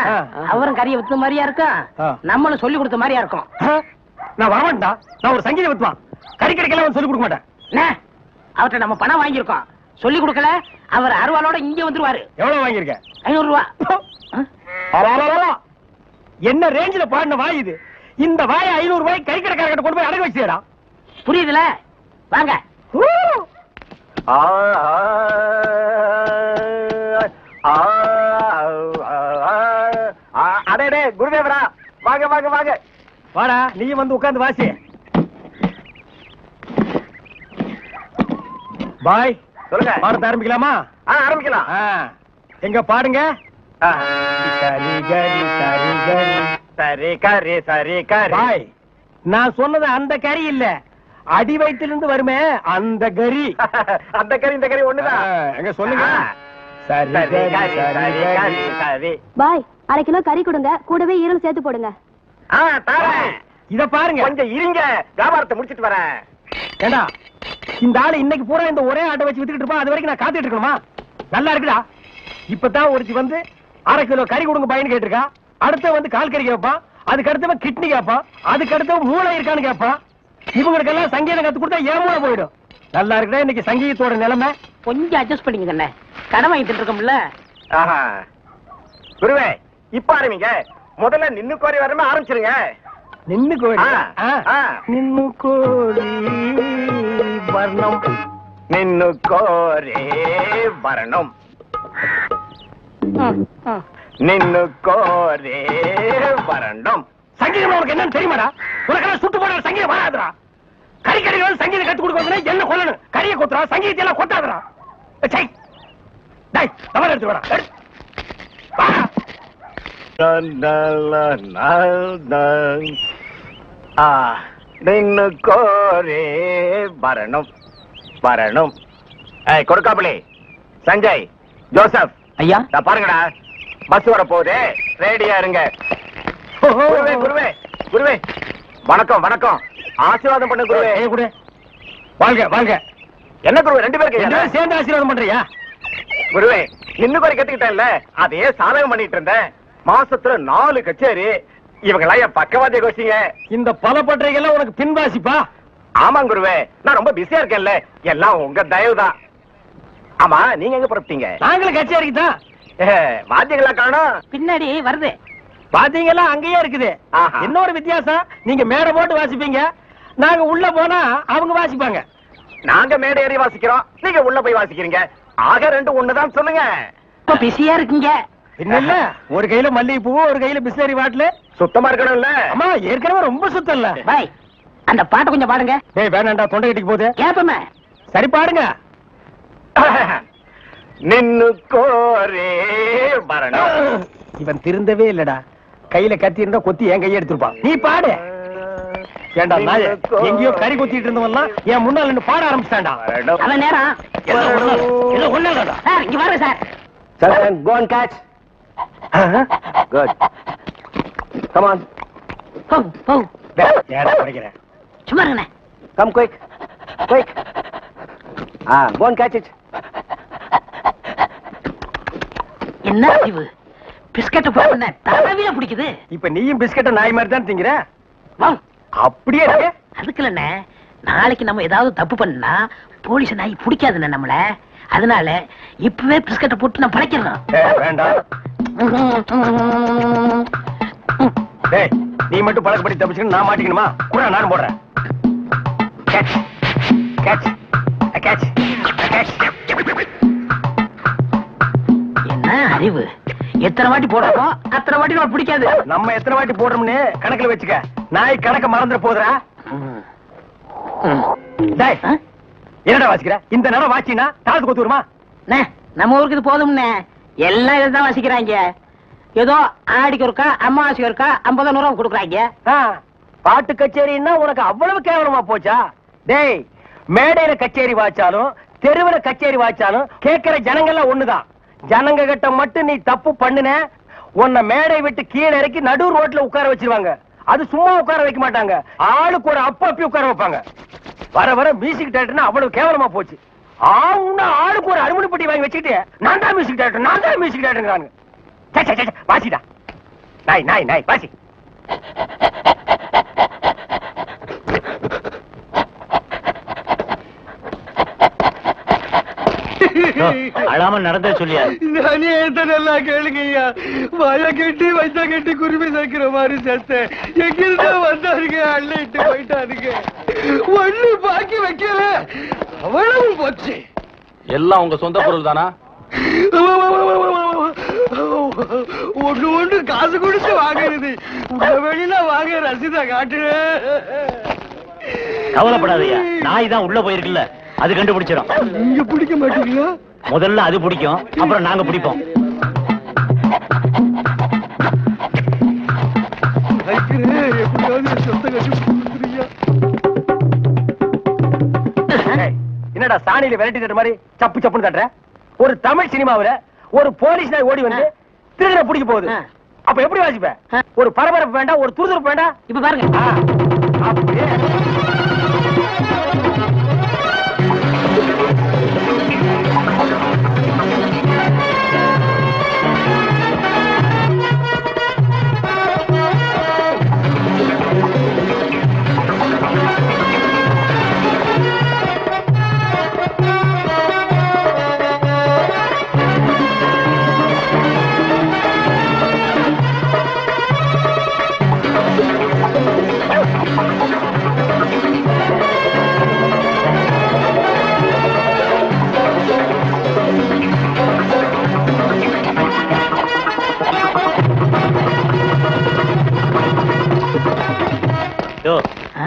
S2: அவரும் கறியை வித்த மாதிரியா இருக்கும், நம்மளும் சொல்லி கொடுத்த மாதிரியா இருக்கும்.
S1: நான் வரமாட்டா, நான் ஒரு சங்கீத வித்துவான். கறி கடைக்கெல்லாம் சொல்லி கொடுக்க மாட்டேன்.
S2: அவர்கிட்ட நம்ம பணம் வாங்கியிருக்கோம், சொல்லி கொடுக்கல அவர் அருவாளோட இங்க வந்துருவாரு.
S1: எவ்வளவு வாங்கியிருக்க?
S2: 500 ரூபா.
S1: என்ன ரேஞ்சில பாடின வாய் இது? இந்த வாயை 500 ரூபாய் கறி கடைக்காரர்கிட்ட கொண்டு போய் அடகு வச்சுடா.
S2: புரியுதுல? வாங்க.
S1: அடே குருதேவரா, வாங்க வாங்க வாங்க. வாடா, நீ வந்து உட்கார்ந்து வாசி. பாய் சொல்லுங்க, பாடத்தை ஆரம்பிக்கலாமா? ஆரம்பிக்கலாம். எங்க பாடுங்க. சரி கரி சரி கரி சரி கரி சரி கரி. பாய், நான் சொன்னது அந்த கறி இல்ல, அடி வயிற்றிலிருந்து வருமே அந்த கறி. அந்த கறி இந்த கறி ஒண்ணுதான். எங்க சொல்லுங்க. சரி சரி கரி சரி.
S9: பாய், 1/2 கிலோ கறி கொடுங்க, கூடவே ஈரல் சேர்த்து போடுங்க.
S1: இத பாருங்க, கொஞ்சம் இருங்க, வியாபாரத்தை முடிச்சிட்டு வரேன். ஏண்டா இந்த ஆளு இன்னைக்கு பூரா இந்த ஒரே ஆட்டை வச்சு வித்துக்கிட்டு இருப்பான், அது வரைக்கும் நான் காத்துட்டு இருக்கணுமா? நல்லா இருக்குடா. இப்பதான் ஒருத்தி வந்து 1/2 கிலோ கறி கொடுங்க பாயின்னு கேட்டிருக்கா. அடுத்த வந்து கால் கறி கேட்பான், அதுக்கு அடுத்தவன் கிட்னி கேட்பான், அதுக்கு அடுத்தவன் மூளை இருக்கான்னு கேட்பான். இவங்களுக்கெல்லாம் சங்கீதம் கத்து கொடுத்தா ஏன் மூளை போயிடும். நல்லா இருக்குடா இன்னைக்கு சங்கீதத்தோட நிலைமை.
S2: கொஞ்சம் அட்ஜஸ்ட் பண்ணிக்க கண்ணே, கடன் வாங்கிட்டு இருக்கோம்ல.
S8: குருவே, இப்ப ஆரம்பிங்க. முதல்ல நின்னு கோரி வரமே ஆரம்பிச்சிருங்க.
S1: நின்னு கோழி, நின்னு கோழி வர்ணம்,
S8: நின்னு கோரே வரணும், நின்னு கோரே வரணும்.
S1: சங்கீதம் உனக்கு என்னன்னு தெரியுமாடா? உனக்கெல்லாம் சுட்டு போட சங்கீதம் வராதுடா. கறி கடைகள் சங்கீதம் கத்து கொடுக்க என்ன கொல்லணும்? கறியை கொத்துறா, சங்கீதத்தை எல்லாம் கொட்டாதுடா. தவறு எடுத்து வாடா.
S8: நின்னு கோரே வரணும் வரணும். கொடுக்காமலே சஞ்சய், ஜோசப்
S2: ஐயா
S8: பாருங்கடா, பஸ் வர போகுது, ரெடியா இருங்க. குருவே குருவே குருவே, வணக்கம் வணக்கம், ஆசீர்வாதம் பண்ணு குருவே.
S1: வாழ்க வாழ்க.
S8: என்ன குருவே, 2 பேருக்கு
S1: சேர்ந்து ஆசீர்வாதம் பண்றியா?
S8: குருவே, நின்னு கோரி கத்துக்கிட்டேன்ல, அதையே சாதகம் பண்ணிட்டு இருந்தேன். மாசத்துல 4 கச்சேரி, இவங்கெல்லாம் என் பக்கவாதிய கோஷ்டிங்க.
S1: இந்த பலப்பற்றைகள்லாம் உனக்கு பின்வாசிப்பா?
S8: ஆமாங்க குருவே, நான் ரொம்ப பிஸியா இருக்கேன்ல, எல்லாம் உங்க தயவுதான். ஆமா, நீங்க எங்க புறப்பட்டீங்க?
S1: நாங்களும் கச்சேரிக்கு தான்.
S8: வாத்தியங்களா காணோம்?
S2: பின்னாடி வருது.
S1: பாத்தீங்களா, அங்கேயே இருக்குது.
S8: ஆஹா.
S1: இன்னொரு வித்தியாசம், நீங்க மேடை போட்டு வாசிப்பீங்க, நாங்க உள்ள போனா அவங்க வாசிப்பாங்க.
S8: நாங்க மேடை ஏறி வாசிக்கிறோம், நீங்க உள்ள போய் வாசிக்கிறீங்க. ஆக ரெண்டு ஒண்ணுதான் சொல்லுங்க.
S2: இப்ப பிஸியா இருக்கீங்க.
S1: இல்ல ஒரு கையில மல்லிகை பூ, ஒரு கையில பிஸ்லரி பாட்டில்.
S8: சுத்தமா இருக்கணும்ல?
S1: அம்மா ஏற்கனவே ரொம்ப சுத்தம் இல்ல.
S2: பாய், அந்த பாட்டை கொஞ்சம் பாடுங்க.
S1: டேய் வேணாண்டா, தொண்டை கட்டிக்கு போகுது.
S2: கேப்பமே.
S1: சரி பாடுங்க.
S8: நின்னு கோரே வரணும்.
S1: இவன் திருந்தவே இல்லடா. கையில கத்தி இருந்தா கொத்தி என் கையை எடுத்துருப்பான். நீ பாடு. ஏண்டா நாயே, எங்கேயோ கறி கொத்திட்டு இருந்தவன்லாம் என் முன்னால நின்னு பாட ஆரம்பிச்சிட்டான்டா.
S2: அவன் நேரம். சார், இங்க வாருங்க sir.
S5: Sir, go and catch. Good. Come on.
S2: போ, போ.
S1: ஏடா படிக்கிறேன்.
S2: சும்மா இருங்கண்ணே.
S5: Come quick. Quick. Go and catch it.
S2: என்ன அறிவு? பிஸ்கட்டை போடுன தலைவில பிடிக்குது.
S1: இப்ப நீயும் பிஸ்கட்ட நாய் மாதிரி தான் திங்கிற.
S2: வா.
S1: அப்படியே இருக்கு.
S2: அதுக்கு இல்லண்ணே, நாளைக்கு நம்ம ஏதாவது தப்பு பண்ணா போலீஸ் நாய் பிடிக்காதுண்ணே நம்மள. அதனால இப்பவே பிஸ்கட்டை போட்டு நான் படைக்கிறேன்.
S1: வேண்டாம். டேய், நீ மட்டும் பழக்கப்படி தப்பிச்சுன்னு நான் மாட்டிக்கணுமா? கூட நானும் போடுறேன். Catch catch catch catch.
S2: என்ன அறிவு? எத்தனை வாட்டி போடுறோம் அத்தனை வாட்டி நம்ம பிடிக்காது.
S1: நம்ம எத்தனை வாட்டி போடுறோம்னு கணக்குல வச்சுக்க. நாய் கணக்க மறந்துட போதுரா. டேய், என்னடா வாசிக்கிற? இந்த நேரம் வாசினா தாளத்து கொத்து வருமா?
S2: நம்ம ஊருக்கு இது போதும்னே. எல்லாம் இதுதான் வாசிக்கிறாங்க. ஏதோ ஆடிக்கு ஒருக்கா அம்மாவாசைக்கு ஒருக்கா 50 ரூபா கொடுக்குறாங்க.
S1: பாட்டு கச்சேரின்னா உனக்கு அவ்வளவு கேவலமா போச்சா? டேய், மேடையில கச்சேரி வாச்சாலும் தெருவுல கச்சேரி வாச்சாலும் கேட்கிற ஜனங்கள்லாம் ஒண்ணுதான். ஜனங்க கிட்ட மட்டும் நீ தப்பு பண்ணுன, உன்னை மேடை விட்டு கீழே இறக்கி நடு ரோட்ல உட்கார வச்சிருவாங்க. அது சும்மா உட்கார வைக்க மாட்டாங்க, ஆளுக்கு ஒரு அப்பி உட்கார வைப்பாங்க. வர வர மியூசிக் டைரக்டர்னா அவ்வளவு கேவலமா போச்சு. ஆளுக்கு ஒரு அருமணி பெட்டி வாங்கி வச்சுக்கிட்டு நான் தான் மியூசிக் டைரக்டர், நான் தான் மியூசிக் டைரக்டர். வாசிடா நாய் நாய் நாய் வாசி.
S7: அழாம நடந்தே சொல்லியா?
S4: நானே நல்லா கேளுங்கய்யா. வாய கட்டி வச்சா கட்டி குருவி சேர்க்கிற மாதிரி சேர்த்தேன். எங்கிருந்தா வந்தாருங்க, அள்ளிட்டு போயிட்டாருங்க. ஒண்ணு பாக்கி வைக்கல, அவ்வளவு போச்சு.
S5: எல்லாம் உங்க சொந்த பொருள் தானா?
S4: ஒண்ணு ஒண்ணு காசு கொடுத்து வாங்குறது. வெளியில வாங்க ரசீதா காட்டு.
S7: கவலைப்படாதயா, நாய் தான் உள்ள போயிருக்குல்ல, அது கண்டுபிடிச்சிடும்.
S4: நீங்க பிடிக்க மாட்டீங்களா?
S7: முதல்ல அது பிடிக்கும், அப்புறம் நாங்க பிடிப்போம்.
S1: என்னடா சாணியில விரட்டி தட்டுற மாதிரி சப்பு சப்புன்னு தட்டுற? ஒரு தமிழ் சினிமாவுல ஒரு போலீஸ் நாய் ஓடி வந்து திருடனை பிடிக்க போகுது. அப்ப எப்படி வாசிப்ப? ஒரு பரபரப்பு வேண்டாம், ஒரு துருதுருப்பு வேண்டாம்.
S2: இப்ப பாருங்க.
S1: அப்படியே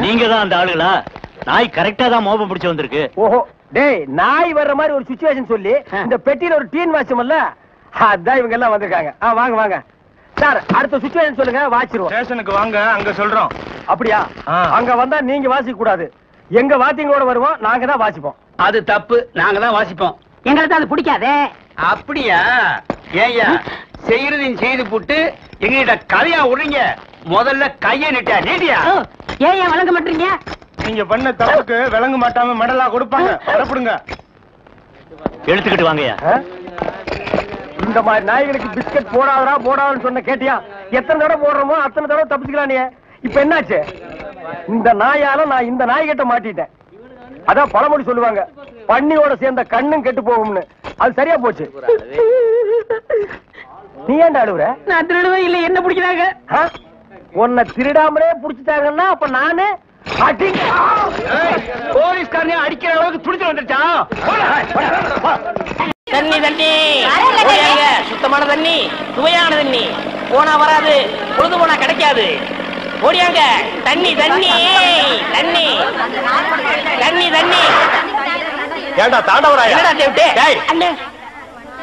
S7: நீங்க தான் அந்த ஆளுகளா? நாய் கரெக்டா தான் மோபம் பிடிச்சு வந்திருக்கு.
S1: ஓஹோ, டேய், நாய் வர்ற மாதிரி ஒரு சிச்சுவேஷன் சொல்லி இந்த பெட்டியில ஒரு டீன் வாட்சமல்ல, அதான் இவங்க எல்லாம் வந்திருக்காங்க. வாங்க வாங்க சார், அடுத்த சிச்சுவேஷன் சொல்லுங்க, வாச்சிருவோம்.
S8: ஸ்டேஷனுக்கு வாங்க, அங்க சொல்றோம்.
S1: அப்படியா? அங்க வந்தா நீங்க வாசிக்க கூடாது, எங்க வாத்தியங்களோட வருவோம், நாங்க தான் வாசிப்போம்.
S5: அது தப்பு, நாங்க தான் வாசிப்போம்.
S2: எங்களுக்கு அது பிடிக்காதே.
S5: அப்படியா? ஏய்யா, செய்யறதையும் செய்து போட்டு எங்ககிட்ட கதையா விடுறீங்க. முதல்ல கைய நீட்டியா?
S2: ஏன் வழங்க மாட்டீங்க?
S8: நீங்க பண்ண தப்புக்கு விளங்க மாட்டாம மெடலா கொடுப்பாங்க. வரப்படுங்க.
S7: எடுத்துக்கிட்டு வாங்கயா.
S1: இந்த மாதிரி நாய்களுக்கு பிஸ்கட் போடாதா போடாதுன்னு சொன்ன கேட்டியா? எத்தனை தடவை போடுறோமோ அத்தனை தடவை தப்பிச்சுக்கலாம். நீ இப்ப என்னாச்சு? இந்த நாயால நான் இந்த நாய்கிட்ட மாட்டிட்டேன். அதான் பழமொழி சொல்லுவாங்க, பன்னியோட சேர்ந்த கண்ணும் கெட்டு போகும்னு. அது சரியா போச்சு. நீ ஏன்டா அழுவுற?
S2: நான் திருடுவே இல்ல, என்ன பிடிக்கிறாங்க?
S1: உன்னை திருடாமலே புடிச்சிட்டாங்கன்னா அப்ப நானு போலீஸ்காரனே அடிக்கிற அளவுக்கு துடிச்சு வந்துட்டா.
S2: தண்ணி தண்ணி சுத்தமான தண்ணி, சுவையான தண்ணி. போனா வராது, பொழுது போனா கிடைக்காது. ஓடியாங்க. தண்ணி தண்ணி தண்ணி தண்ணி தண்ணி.
S1: ஏண்டா தாண்டவராயா?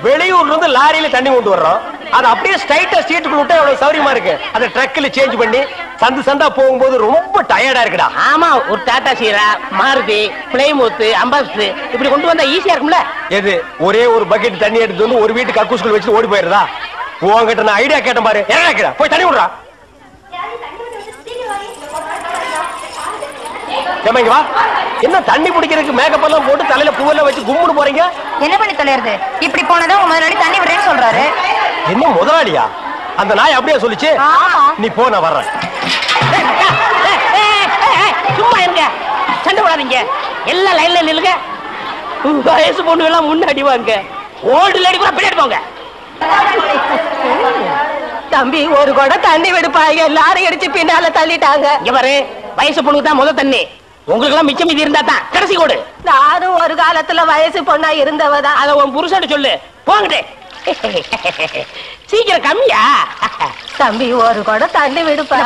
S1: வெளியூர்ல இருந்து லாரியில தண்ணி கொண்டு வர்றோம். அது அப்படியே ஸ்ட்ரைட்டா ஸ்ட்ரீட்டுக்குள்ள விட்டா எவ்வளவு சௌரியமா இருக்கு. அதை ட்ரக்ல சேஞ்ச் பண்ணி சந்து சந்தா போகும்போது ரொம்ப டயர்டா இருக்குடா.
S2: ஆமா, ஒரு டாடா சீரா, மாருதி, பிளைமூத், அம்பாஸ்டர் இப்படி கொண்டு வந்தா ஈஸியா இருக்கும்ல.
S1: எது ஒரே ஒரு பக்கெட் தண்ணி எடுத்து வந்து ஒரு வீட்டுக்கு கக்கூஸ்குள்ள வச்சு ஓடி போயிருதா? உங்ககிட்ட நான் ஐடியா கேட்டேன் பாரு. என்ன கேக்குறா? போய் தண்ணி விடுறா. வா. என்ன தண்ணி பிடிக்கிறதுக்கு மேக்கப் எல்லாம் போட்டு தலையில பூவெல்லாம் வச்சு கும்முன்னு போறீங்க?
S9: என்ன பண்ணி தொலைறது? இப்படி போனதான் உங்க முதலாளி தண்ணி விடுறேன்னு சொல்றாரு.
S1: என்ன முதலாளியா? அந்த நாய் அப்படியே சொல்லிச்சு. நீ போ, நான் வர்றேன்.
S2: சும்மா இருங்க, சண்டை போடாதீங்க. எல்லாம் லைன்ல நில்லுங்க. வயசு பொண்ணு எல்லாம் முன்னாடி வாங்க, ஓல்டு லேடி கூட பின்னாடி போங்க.
S10: தம்பி, ஒரு கூட தண்ணி விடுப்பாங்க, எல்லாரும் அடிச்சு பின்னால தள்ளிட்டாங்க.
S2: இங்க பாரு, வயசு பொண்ணுக்கு தான் முதல் தண்ணி. உங்களுக்கு எல்லாம் மிச்சம் மீதி இருந்தா தான் கடைசி கோடு.
S10: நானும் ஒரு காலத்துல வயசு பொண்ணா இருந்தவதான்.
S2: அத உன் புருஷன் சொல்லு. போங்கடே. சீக்கிரம் கம்மியா?
S10: தம்பி, ஒரு கூட தண்ணி விடுப்பா.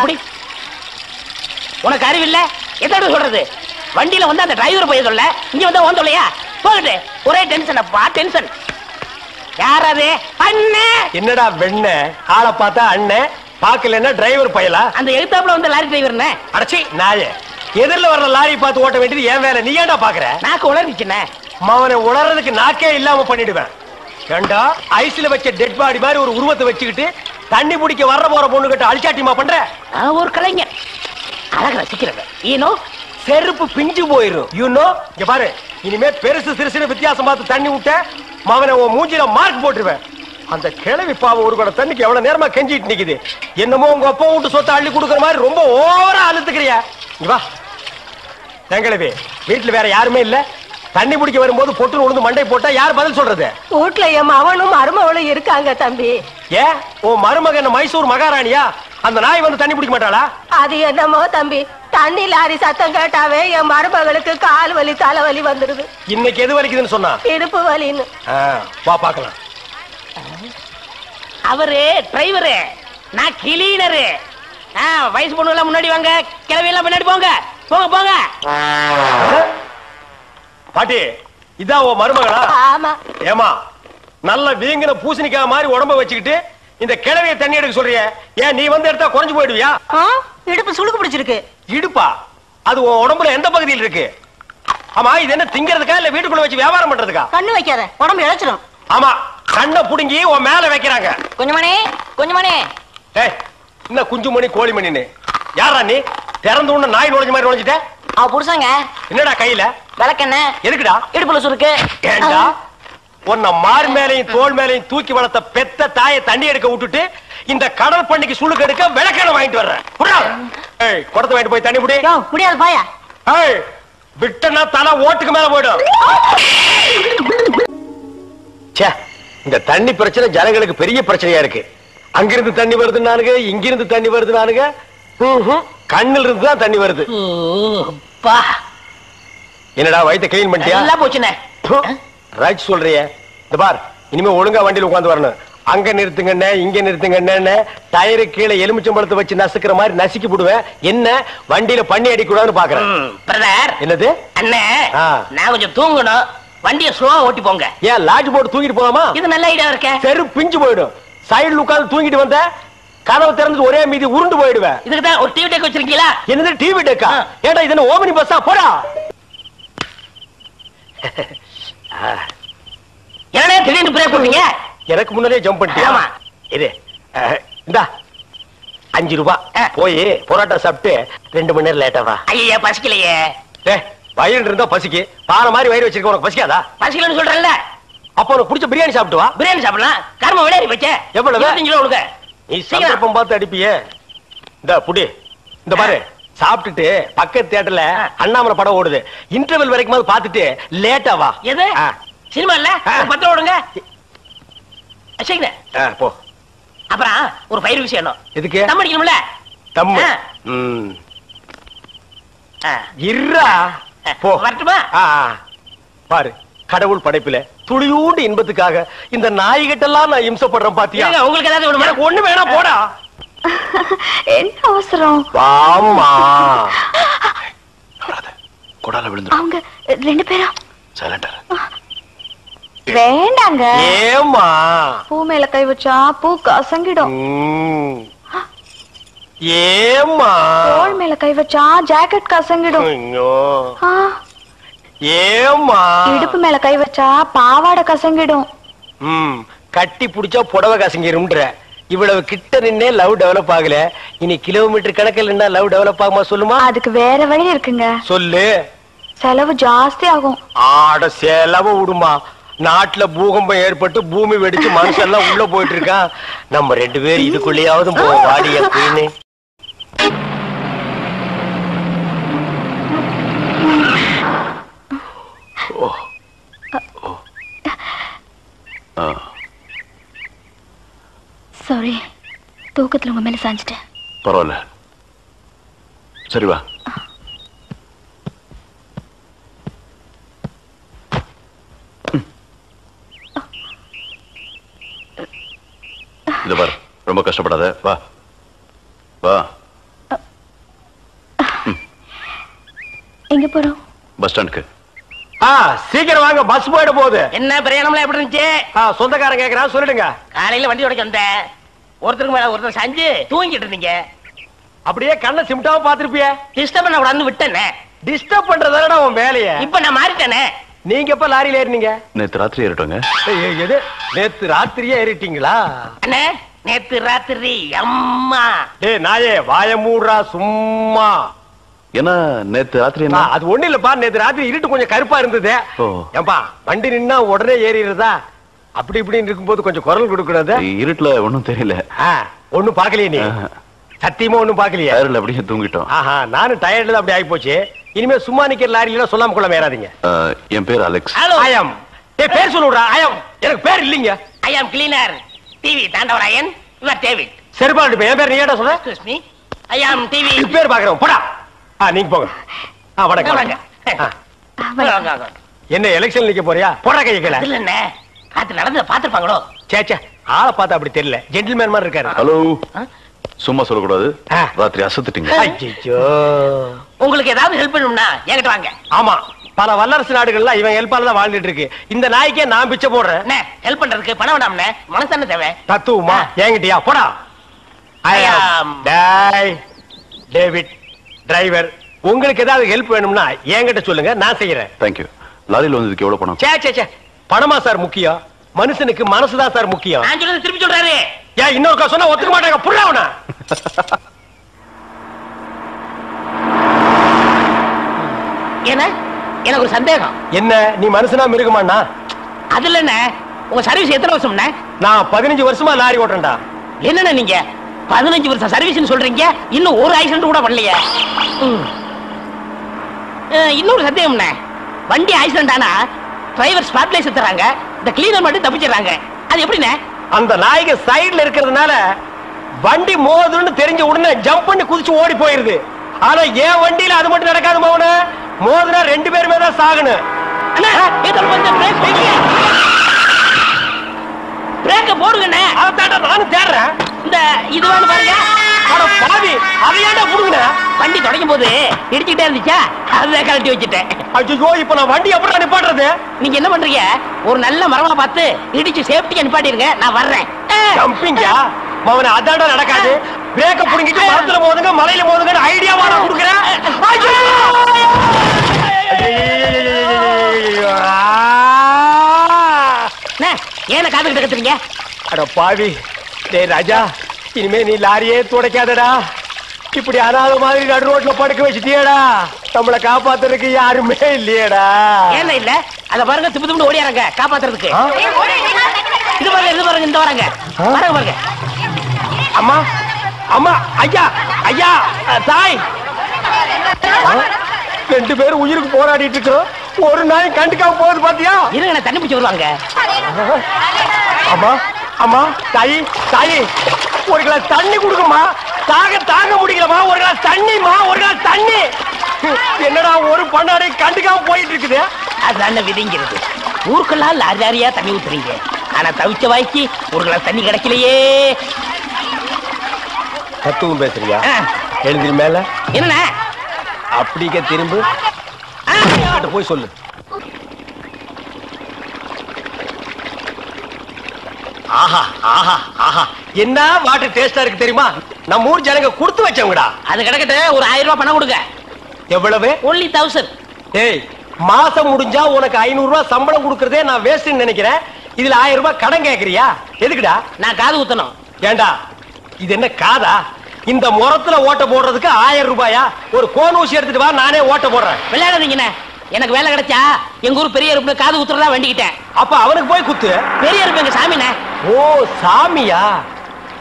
S2: உனக்கு அறிவில்ல? எத்தனை சொல்றது? வண்டியில வந்து அந்த டிரைவர் போய் சொல்ல, இங்க வந்தா ஓன் சொல்லையா? போகட்டு. ஒரே டென்ஷன் அப்பா, டென்ஷன். யாராவது அண்ணன்?
S1: என்னடா வெண்ண ஆளை பார்த்தா அண்ணன், பாக்கலன்னா டிரைவர் பயலா?
S2: அந்த எழுத்தாப்புல வந்து லாரி டிரைவர்.
S1: அடச்சி நாயே, எதிரில வர்ற லாரி பார்த்து ஓட்ட வேண்டியது ஏன் வேலை? நீ ஏன்டா பாக்குற?
S2: நாக்கு உளறிச்சுனே.
S1: அவனை உளறதுக்கு நாக்கே இல்லாம பண்ணிடுவேன். ஏண்டா ஐஸ்ல வச்ச டெட் பாடி மாதிரி ஒரு உருவத்தை வச்சுக்கிட்டு தண்ணி பிடிக்க வர்ற போற பொண்ணு கிட்ட அழிச்சாட்டிமா பண்ற?
S2: ஒரு கலைஞர் அழக ரசிக்கிறவன். ஈனோ
S1: செருப்பு பிஞ்சு போயிரும். யூனோ இங்க பாரு, இனிமே பெருசு சிறுசுன்னு வித்தியாசம் பார்த்து தண்ணி விட்ட மவனை உன் மூஞ்சில மார்க் போட்டுருவேன். அந்த கிழவி பாவம் ஒரு கூட தண்ணிக்கு எவ்வளவு நேரமா கெஞ்சிட்டு நிக்குது. என்னமோ உங்க அப்பா வீட்டு சொத்தை அள்ளி கொடுக்குற மாதிரி ரொம்ப ஓவரா அழுத்துக்கிறியா? வா தங்கிழவி, வீட்டுல வேற யாருமே இல்ல. தண்ணி பிடிக்க வரும்போது பொட்டு உழுந்து மண்டை போட்டா யார் பதில் சொல்றது?
S10: வீட்டுல என் மவனும் மருமவளும் இருக்காங்க தம்பி.
S1: ஏன் உன் மருமகன் மைசூர் மகாராணியா? அந்த நாய் வந்து தண்ணி பிடிக்க மாட்டாளா?
S10: அது என்னமோ தம்பி, தண்ணி லாரி சத்தம் கேட்டாவே என் மருமகளுக்கு கால் வலி தலைவலி வந்துருது.
S1: இன்னைக்கு எது வலிக்குதுன்னு சொன்னா?
S10: இடுப்பு வலின்னு.
S1: வா பாக்கலாம்.
S2: அவரு டிரைவரு, நான் கிளீனரு. வயசு பொண்ணு எல்லாம் முன்னாடி வாங்க, கிளவி எல்லாம் முன்னாடி போங்க. போங்க போங்க.
S1: பாட்டி, இதான் உன் மருமகளா?
S10: ஆமா.
S1: ஏமா, நல்ல வீங்கின பூசணிக்காய் மாதிரி உடம்ப வச்சுக்கிட்டு இந்த கிழவிய தண்ணி எடுக்க சொல்றிய? ஏன் நீ வந்து எடுத்தா குறைஞ்சு போயிடுவியா?
S10: இடுப்பு சுளுக்கு பிடிச்சிருக்கு.
S1: இடுப்பா? அது உன் உடம்புல எந்த பகுதியில் இருக்கு? ஆமா, இது என்ன திங்கிறதுக்கா இல்ல வீட்டுக்குள்ள வச்சு வியாபாரம் பண்றதுக்கா?
S10: கண்ணு வைக்காத, உடம்பு இழைச்சிடும்.
S1: ஆமா, கண்ணை புடுங்கி உன் மேல வைக்கிறாங்க.
S2: கொஞ்சமணி கொஞ்சமணி.
S1: ஏய், என்ன குஞ்சுமணி கோழிமணின்னு? யாரா நீ? திறந்து உன்ன நாய் நுழைஞ்ச மாதிரி நுழைஞ்சிட்ட?
S2: அவ புருஷங்க.
S1: என்னடா கையில?
S2: விளக்கெண்ண.
S1: எதுக்குடா?
S2: இடுப்புல சுருக்கு.
S1: ஏண்டா உன்ன மார் மேலையும் தோல் மேலையும் தூக்கி வளர்த்த பெத்த தாயை தண்ணி எடுக்க விட்டுட்டு இந்த கடல் பண்ணிக்கு சுளுக்கு எடுக்க விளக்கெண்ண வாங்கிட்டு வர்றேன். குடத்தை வாங்கிட்டு போய் தண்ணி புடி.
S10: முடியாது பாயா.
S1: விட்டனா தலை ஓட்டுக்கு மேல போயிடும். இந்த தண்ணி பிரச்சனை ஜனங்களுக்கு பெரிய பிரச்சனையா இருக்கு. அங்கிருந்து தண்ணி வருது நானுங்க, இங்கிருந்து தண்ணி வருது நானுங்க. கண்ணில் இருந்து தான் தண்ணி வருது. என்னடா வயித்தை கிளீன் பண்ணிட்டியா?
S2: எல்லாம் போச்சுனே.
S1: ரைட் சொல்றிய. இந்த பார், இனிமே ஒழுங்கா வண்டியில உட்கார்ந்து வரணும். அங்க நிறுத்துங்கண்ணே, இங்க நிறுத்துங்கண்ணே, டயரு கீழே எலுமிச்சம்பழத்தை வச்சு நசுக்கிற மாதிரி நசுக்கி போடுவேன். என்ன வண்டியில பண்ணி அடிக்கூடாதுன்னு பாக்குறேன்.
S2: பிரதர்.
S1: என்னது?
S2: அண்ணே, நான் கொஞ்சம் தூங்கணும். வண்டியை ஸ்லோவா ஓட்டி போங்க.
S1: ஏன் லாட்ஜ் போட்டு தூங்கிட்டு போலாமா?
S2: இது நல்ல ஐடியா இருக்கே.
S1: தெரு பிஞ்சு போயிடும். சைடுல உட்கார்ந்து தூங்கிட்டு வந்த கதவு திறந்து ஒரே மீதி உருண்டு போயிடுவேன்.
S2: இதுக்கு தான் ஒரு டிவி டெக் வச்சிருக்கீங்களா?
S1: என்னது டிவி டெக்கா? ஏடா இது என்ன ஓமினி பஸ்ஸா? போடா.
S2: என்னடா திடீர்னு பிரேக் போட்டீங்க?
S1: எனக்கு முன்னாடியே ஜம்ப் பண்ணிட்டியா?
S2: ஆமா.
S1: இது இந்தா 5 ரூபாய். போய் பொரோட்டா சாப்பிட்டு 2 மணி நேரம் லேட்டா வா.
S2: ஐயா பசிக்கலையே.
S1: வயிறு இருந்தா பசிக்கு. பாறை மாதிரி வயிறு வச்சிருக்க, உனக்கு பசிக்காதா?
S2: பசிக்கலன்னு சொல்றேன்ல.
S1: அப்ப உனக்கு பிடிச்ச பிரியாணி சாப்பிட்டு வா.
S2: பிரியாணி சாப்பிடலாம். கர்ம விளையாடி வச்ச.
S1: எவ்வளவு?
S2: 25 ரூபா கொடுங்க.
S1: நீ சந்தர்ப்பம் பார்த்து அடிப்பியே. இந்த புடி, இந்த பாரு, சாப்பிட்டுட்டு பக்கத்து தியேட்டர்ல அண்ணாமலை படம் ஓடுது, இன்டர்வல் வரைக்கும் பாத்துட்டு லேட்டா வா.
S2: எது சினிமா இல்ல? 10 ஓடுங்க.
S1: போ.
S2: அப்புறம் ஒரு பயிர் விஷயம்.
S1: எதுக்கு?
S2: தம் அடிக்கணும்ல.
S1: தம் இருடா. போ.
S2: வரட்டுமா?
S1: பாரு, கடவுள் படைப்புல துளியூண்டு இன்பத்துக்காக இந்த நாய்கிட்டெல்லாம் நான் இம்சப்படுறேன் பாத்தியா?
S2: உங்களுக்கு ஏதாவது வேணுமா?
S1: ஒண்ணு வேணா போடா.
S9: என்ன அவசரம்?
S1: வாமா.
S8: கொடால விழுந்து.
S9: அவங்க 2 பேரும்
S8: சைலண்டா.
S9: வேண்டாங்க.
S1: ஏமா?
S9: பூ மேல கை வச்சா பூ கசங்கிடும்.
S1: ஏமா?
S9: தோள் மேல கை வச்சா ஜாக்கெட் கசங்கிடும்.
S1: ஏமா?
S9: இடுப்பு மேல கை வச்சா பாவாடை கசங்கிடும்.
S1: கட்டி புடிச்சா புடவை கசங்கிரும்ன்ற. இவ்வளவு கிட்ட நின்னே லவ் டெவலப் ஆகல, இனி கிலோமீட்டர் கணக்கில் நின்னா லவ் டெவலப் ஆகுமா சொல்லுமா?
S9: அதுக்கு வேற வழி இருக்குங்க.
S1: சொல்லு.
S9: செலவு ஜாஸ்தி ஆகும்.
S1: ஆட செலவு விடுமா. நாட்டுல பூகம்பம் ஏற்பட்டு பூமி வெடிச்சு மனுஷெல்லாம் உள்ள போயிட்டு இருக்கான். நம்ம 2 பேரும் இதுக்குள்ளேயாவது போவோம். வாடி அப்படின்னு.
S9: சாரி, தூக்கத்துல உங்க மேல சாஞ்சிட்டேன்.
S8: பரவாயில்ல, சரி வா. இத பாரு, ரொம்ப கஷ்டப்படாத. வா வா.
S9: எங்க போறோம்?
S8: பஸ் ஸ்டாண்டுக்கு.
S1: சீக்கிரம் வாங்க, பஸ் போயிட போகுது.
S2: என்ன பிரயாணம்லாம் எப்படி இருந்துச்சு?
S1: சொந்தக்காரன் கேக்குறான், சொல்லிடுங்க.
S2: காலையில வண்டி உடைக்க வந்தேன். ஒருத்தருக்கு மேல ஒருத்தர் சாஞ்சு தூங்கிட்டு இருந்தீங்க.
S1: அப்படியே கண்ணை சிமிட்டாம பாத்துருப்பிய.
S2: டிஸ்டர்ப் பண்ண கூடாதுன்னு விட்டேனே.
S1: டிஸ்டர்ப் பண்றதானடா உன் வேலைய.
S2: இப்ப நான் மாறிட்டேனே.
S1: நீங்க எப்ப லாரியில ஏறினீங்க?
S8: நேத்து ராத்திரி ஏறிட்டோங்க.
S1: எது? நேத்து ராத்திரியே ஏறிட்டீங்களா?
S2: அண்ணே, நேத்து ராத்திரி. அம்மா
S1: டேய் நாயே, வாய மூடுறா சும்மா.
S8: ஏன்னா நேத்து ராத்திரி என்ன?
S1: அது ஒண்ணு இல்லப்பா, நேத்து ராத்திரி இருட்டு கொஞ்சம் கருப்பா இருந்தது. ஏன்பா வண்டி நின்னா உடனே ஏறிடுறதா? அப்படி இப்படின்னு இருக்கும்போது கொஞ்சம் குரல் கொடுக்கறது.
S8: இருட்டுல ஒண்ணும் தெரியல.
S1: ஒண்ணும் பாக்கலையே நீ? சத்தியமா ஒண்ணும் பாக்கலையா?
S8: டயர்ல அப்படியே தூங்கிட்டோம்.
S1: நானும் டயர்ல அப்படி ஆகி போச்சு. இனிமே சும்மா நிக்கிற லாரியில சொல்லாம கொள்ள ஏறாதீங்க.
S8: என் பேர் அலெக்ஸ்.
S1: ஐயம். பேர் சொல்லுடா. ஐயம். எனக்கு பேர் இல்லீங்க.
S2: I'm cleaner TV Thandavarayan. இவர் டேவிட்.
S1: சரிபாடு. என் பேர் நீ ஏடா சொல்ற?
S2: Excuse me. I'm TV.
S1: பேர் பாக்குறோம். போடா. நீங்க போங்க. வணக்கம். என்ன எலெக்ஷன் நிக்க போறியா? போடா கைய கீழ.
S2: இல்ல என்ன காத்து நடந்து பாத்துப்பாங்களோ?
S1: சேச்சே, ஆளை பார்த்தா அப்படி தெரியல. ஜென்டில்மேன் மாதிரி இருக்காரு.
S8: ஹலோ, சும்மா சொல்லக்கூடாது. ராத்திரி அசத்துட்டீங்க.
S1: ஐயோ,
S2: உங்களுக்கு ஏதாவது ஹெல்ப் பண்ணணும்னா என்கிட்ட வாங்க.
S1: ஆமா, பல வல்லரசு நாடுகள்ல இவன் ஹெல்ப்பால தான் வாழ்ந்துட்டு இருக்கு. இந்த நாய்க்கே நான் பிச்சை போடுறேன்.
S2: ஹெல்ப் பண்றதுக்கு பணம் வேண்டாம்னே, மனசான தேவை.
S1: தத்துவமா? என்கிட்டயா? போடா. David driver. உங்களுக்கு ஏதாவது ஹெல்ப் வேணும்னா என்கிட்ட சொல்லுங்க, நான் செய்யறேன்.
S8: தேங்க்யூ. லாரியில் வந்ததுக்கு எவ்வளவு பணம்?
S1: சே பணமா சார் முக்கியம்? மனுஷனுக்கு மனசுதான் சார் முக்கியம்.
S2: நான் சொல்றது திருப்பி சொல்றாரு.
S1: ஏன் இன்னொருக்கா சொன்னா ஒத்துக்க மாட்டாங்க. புரியவனா?
S2: என்ன? எனக்கு ஒரு சந்தேகம்.
S1: என்ன? நீ மனுஷனா மிருகமாண்ணா?
S2: அதுல என்ன, உங்க சர்வீஸ் எத்தனை வருஷம்னா?
S1: நான் 15 வருஷமா லாரி ஓட்டுறேன்டா.
S2: என்னன்னா நீங்க 15 வருஷம் சர்வீஸ்னு சொல்றீங்க, இன்னும் ஒரு ஆக்சிடென்ட் கூட பண்ணலையே. இன்னொரு சந்தேகம்ண்ணே, வண்டி ஆக்சிடென்ட் ஆனா டிரைவர் ஸ்பாட்ல செத்துறாங்க, இந்த கிளீனர் மட்டும் தப்பிச்சிடறாங்க. அது எப்படிண்ணே?
S1: அந்த நாய்க்கு சைடுல இருக்கிறதுனால வண்டி மோதுன்னு தெரிஞ்ச உடனே ஜம்ப் பண்ணி குதிச்சு ஓடி போயிருது. ஆனா என் வண்டியில அது மட்டும் நடக்காது மோகன. மோதுனா 2 பேருமே தான் சாகணும்.
S2: பிரேக்க போடுங்கண்ணே.
S1: அதான்டா நானும் தேடுறேன்.
S2: இந்த இதுவான்னு பாருங்க.
S1: அட பாவி, அதையாண்டா புடுங்கன.
S2: வண்டி தொடங்கும் போது இடிச்சுட்டே இருந்துச்சா, அதை கழட்டி வச்சுட்டேன்.
S1: ஐயோ, இப்ப நான் வண்டி எப்படி நிப்பாட்டுறது?
S2: நீங்க என்ன பண்றீங்க, ஒரு நல்ல மரமா பார்த்து இடிச்சு சேஃப்டியா நிப்பாட்டிருங்க, நான் வர்றேன்.
S1: ஜம்பிங்கா மவனே, அதான்டா நடக்காது. பிரேக்க புடுங்கிட்டு மரத்துல மோதுங்க, மலையில மோதுங்க ஐடியாவா நான் கொடுக்குறேன்.
S2: ஏன காத்துக்கிட்டு கத்துறீங்க?
S1: அட பாவி, டேய் ராஜா, இனிமே நீ லாரியே துடைக்காதடா. இப்படி அனாத மாதிரி நடு ரோட்ல படுக்க வச்சுட்டியடா. நம்மளை காப்பாத்துறதுக்கு யாருமே இல்லையடா.
S2: ஏன் இல்ல? அத பாருங்க, திப்பு திப்பு ஓடியாரங்க காப்பாத்துறதுக்கு. இது பாருங்க, இது பாருங்க, இந்த வராங்க. பாருங்க பாருங்க.
S1: அம்மா அம்மா ஐயா ஐயா தாய் 2 பேரும் உயிருக்கு போராடிட்டு இருக்கோம். ஒரு நாய் கண்டுக்காம போகுது பாத்தியா?
S2: இருங்க தண்ணி பிடிச்சு வருவாங்க.
S1: அம்மா அம்மா தாயி தாயி ஒரு கிளாஸ் தண்ணி கொடுக்குமா. தாங்க முடியலமா. ஒரு கிளாஸ் தண்ணிமா. ஒரு கிளாஸ் தண்ணி. என்னடா ஒரு பண்ணாடை கண்டுக்காம போயிட்டு இருக்குது.
S2: அதான விதிங்கிறது. ஊருக்கெல்லாம் லாரியா தண்ணி ஊத்துறீங்க. ஆனா தவிச்ச வாய்க்கு ஒரு கிளாஸ் தண்ணி கிடைக்கலையே.
S1: தத்துவம் பேசுறியா? எழுந்திரு மேல.
S2: என்ன
S1: அப்படிக்க திரும்ப போய் சொல்லு. ஆஹா ஆஹா ஆஹா என்ன வாட்டர் டேஸ்டா இருக்கு தெரியுமா? நம்ம ஊர் ஜனங்க கொடுத்து வச்சவங்கடா.
S2: அது கிடக்கட்டு ஒரு 1000 ரூபாய் பணம் கொடுங்க.
S1: எவ்வளவு?
S2: only 1000.
S1: ஏய் மாசம் முடிஞ்சா உனக்கு 500 ரூபாய் சம்பளம் கொடுக்கறதே நான் வேஸ்ட்னு நினைக்கிறேன். இதுல 1000 ரூபாய் கடன் கேக்குறியா? எதுக்குடா?
S2: நான் காது ஊத்தணும்.
S1: ஏண்டா இது என்ன காதா? இந்த முறத்துல ஓட்ட போடுறதுக்கு 1000 ரூபாயா? ஒரு கோன் ஊசி எடுத்துட்டு வா, நானே ஓட்ட போடுறேன்.
S2: விளையாடாதீங்கண்ணே. எனக்கு வேலை கிடைச்சா எங்க ஊர் பெரிய அருப்புல காது ஊத்துறதா வேண்டிக்கிட்டேன்.
S1: அப்ப அவனுக்கு போய் குத்து.
S2: பெரிய அருப்பு எங்க சாமிண்ணே.
S1: ஓ சாமியா?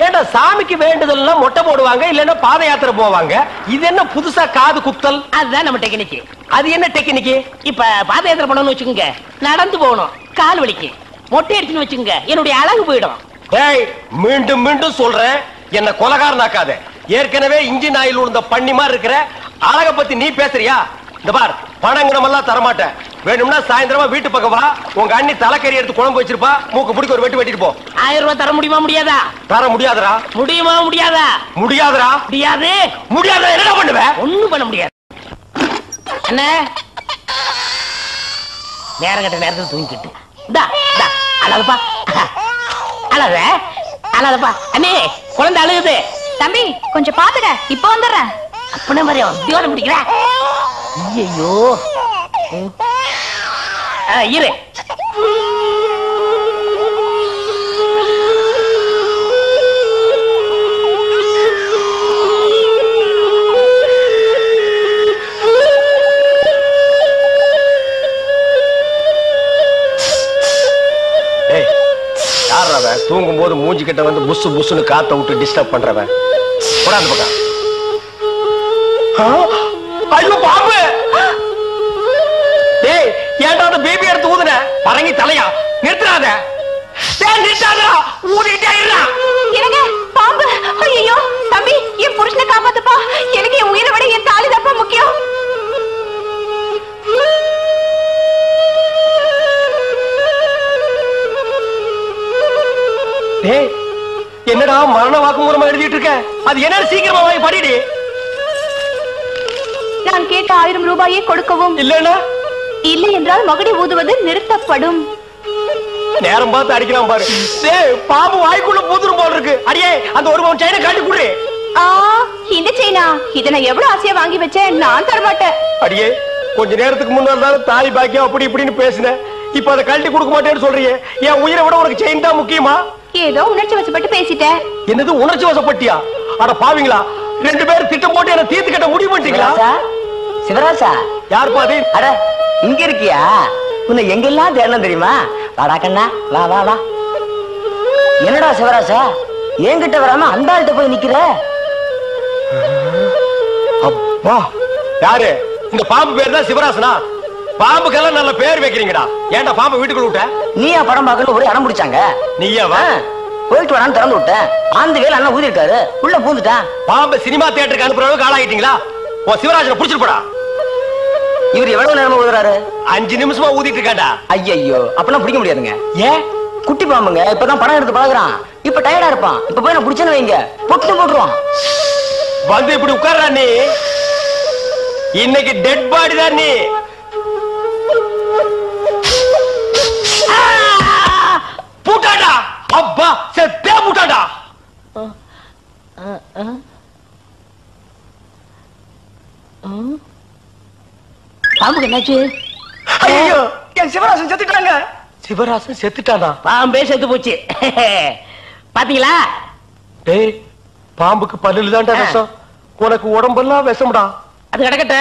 S1: ஏண்டா சாமிக்கு வேண்டுதல்னா மொட்டை போடுவாங்க, இல்லன்னா பாத யாத்திரை போவாங்க. இது என்ன புதுசா காது குத்தல்?
S2: அதுதான் நம்ம டெக்னிக்.
S1: அது என்ன டெக்னிக்?
S2: இப்ப பாத யாத்திரை பண்ணணும்னு வச்சுக்கோங்க, நடந்து போகணும், கால் வலிக்கு. மொட்டை அடிச்சுன்னு வச்சுக்கோங்க, என்னுடைய அழகு போயிடும்.
S1: ஏய் மீண்டும் மீண்டும் சொல்றேன், என்ன கொலகாரனாக்காத. ஏற்கனவே இன்ஜின் ஆயில் உள்ள பண்ணி மாதிரி இருக்கிற அழக பத்தி நீ பேசுறியா? இந்த பார், பணங்கனமெல்லாம் தரமாட்டேன். வேணும்னா சாயந்தரமா வீட்டு பக்கம் வா. உங்க அண்ணி தலைக்கறி எடுத்து குழம்பு வச்சிருப்பா. மூக்கு பிடிக்க ஒரு வெட்டிட்டு போ.
S2: 1000 ரூபாய் தர முடியுமா முடியாதா?
S1: தர முடியாதுடா.
S2: முடியுமா முடியாதா?
S1: முடியாதுடா.
S2: முடியாது.
S1: முடியாத என்ன பண்ணுவ?
S2: ஒண்ணும் பண்ண முடியாது. என்ன நேரம் கட்ட நேரத்தில் தூங்கிக்கிட்டு அழகப்பா அழகப்பா. அண்ணே குழந்தை அழுகுது.
S9: தம்பி கொஞ்சம் பாத்துக்க, இப்ப வந்துடுறேன்.
S2: அப்பனே மாதிரி உத்தியோக முடிக்கிற. ஐயோ இரு.
S1: தூங்கும் போது மூஞ்சி கிட்ட வந்து புசு புசுன்னு காத்த விட்டு டிஸ்டர்ப் பண்றவன். போடாது பக்கம். ஐயோ பாம்பு! டேய் ஏன்டா அந்த பேபி எடுத்து ஊதுன? பரங்கி தலையா? நிறுத்துறாத. டேய் நிறுத்தாதடா. ஊதிட்டே இருடா.
S9: என்னங்க பாம்பு? ஐயோ தம்பி, என் புருஷனை காப்பாத்துப்பா. எனக்கு என் உயிரை விட என் தாலி தான் முக்கியம்.
S1: டேய் என்னடா மரண வாக்குமூலமா எழுதிட்டு இருக்க? அது என்ன சீக்கிரமா வாங்கி படிடி.
S9: நான் கேட்ட 1000 ரூபாயை கொடுக்கவும்.
S1: இல்லன்னா
S9: இல்லை என்றால் மகுடி ஊதுவது நிறுத்தப்படும்.
S1: நேரம் பார்த்து அடிக்கலாம் பாரு. டேய் பாம்பு வாய்க்குள்ள பூதுரும் போல இருக்கு. அடியே அந்த 1 பவுன் செயினை காட்டி குடு.
S9: இந்த செயினா? இத நான் எவ்வளவு ஆசையா வாங்கி வச்சேன். நான் தர மாட்டேன்.
S1: அடியே கொஞ்ச நேரத்துக்கு முன்னாடி தான் தாலி பாக்கியம் அப்படி இப்படின்னு பேசினேன். இப்ப அதை கழட்டி கொடுக்க மாட்டேன்னு சொல்றியே. என் உயிரை விட உனக்கு செயின் தான் முக்கியமா?
S9: ஏதோ உணர்ச்சி வசப்பட்டு பேசிட்டேன்.
S1: என்னது உணர்ச்சி வசப்பட்டியா? அட பாவீங்களா, 2 பேரும் திட்டம் போட்டு என்ன தீர்த்து கட்ட முடிவு பண்ணிட்டீங்களா?
S5: சிவராசா
S1: யார் பாதி?
S5: அட இங்க இருக்கியா? உன்னை எங்கெல்லாம் தேடலாம் தெரியுமா? வாடா கண்ணா, வா வா வா. என்னடா சிவராசா என்கிட்ட வராம அந்த ஆள்கிட்ட போய் நிக்கிற?
S1: அப்பா யாரு? இந்த பாம்பு பேர் தான் சிவராசனா? பாம்புக்கெல்லாம் நல்ல பேர் வைக்கிறீங்கடா. ஏன்டா பாம்பு வீட்டுக்குள்ள விட்ட?
S5: நீயா படம் பார்க்கணும் ஒரு இடம் பிடிச்சாங்க.
S1: நீயாவா?
S5: போயிட்டு வரான்னு திறந்து விட்டேன். அந்த வேலை அண்ணன் ஊதி இருக்காரு, உள்ள பூந்துட்டான்.
S1: பாம்பு சினிமா தியேட்டருக்கு அனுப்புற அளவுக்கு ஆளாயிட்டீங்களா? ஓ சிவராஜனை புடிச்சிட்டு போடா.
S5: இவர் எவ்வளவு நேரமா ஊதுறாரு?
S1: 5 நிமிஷமா ஊதிட்டு இருக்காண்டா.
S5: ஐயோ அப்பெல்லாம் பிடிக்க முடியாதுங்க.
S1: ஏன்?
S5: குட்டி பாம்புங்க, இப்பதான் படம் எடுத்து பழகுறான். இப்ப டயர்டா இருப்பான். இப்ப போய் நான் பிடிச்சேன்னு வைங்க, பொட்டு போட்டுருவான்.
S1: வந்து இப்படி உட்கார்றா நீ. இன்னைக்கு டெட் பாடி தான் நீ. பூட்டாடா. அப்பா செத்தே பூட்டாடா.
S2: பாம்புக்கு என்னாச்சு?
S1: ஐயோ என் சிவராசன் செத்துட்டாங்க. சிவராசன் செத்துட்டானா?
S2: பாம்பே செத்து போச்சு. பாத்தீங்களா?
S1: டேய் பாம்புக்கு பல்லுல தான்டா விஷம். உனக்கு உடம்பெல்லாம் விஷம்டா.
S2: அது கிடக்கட்ட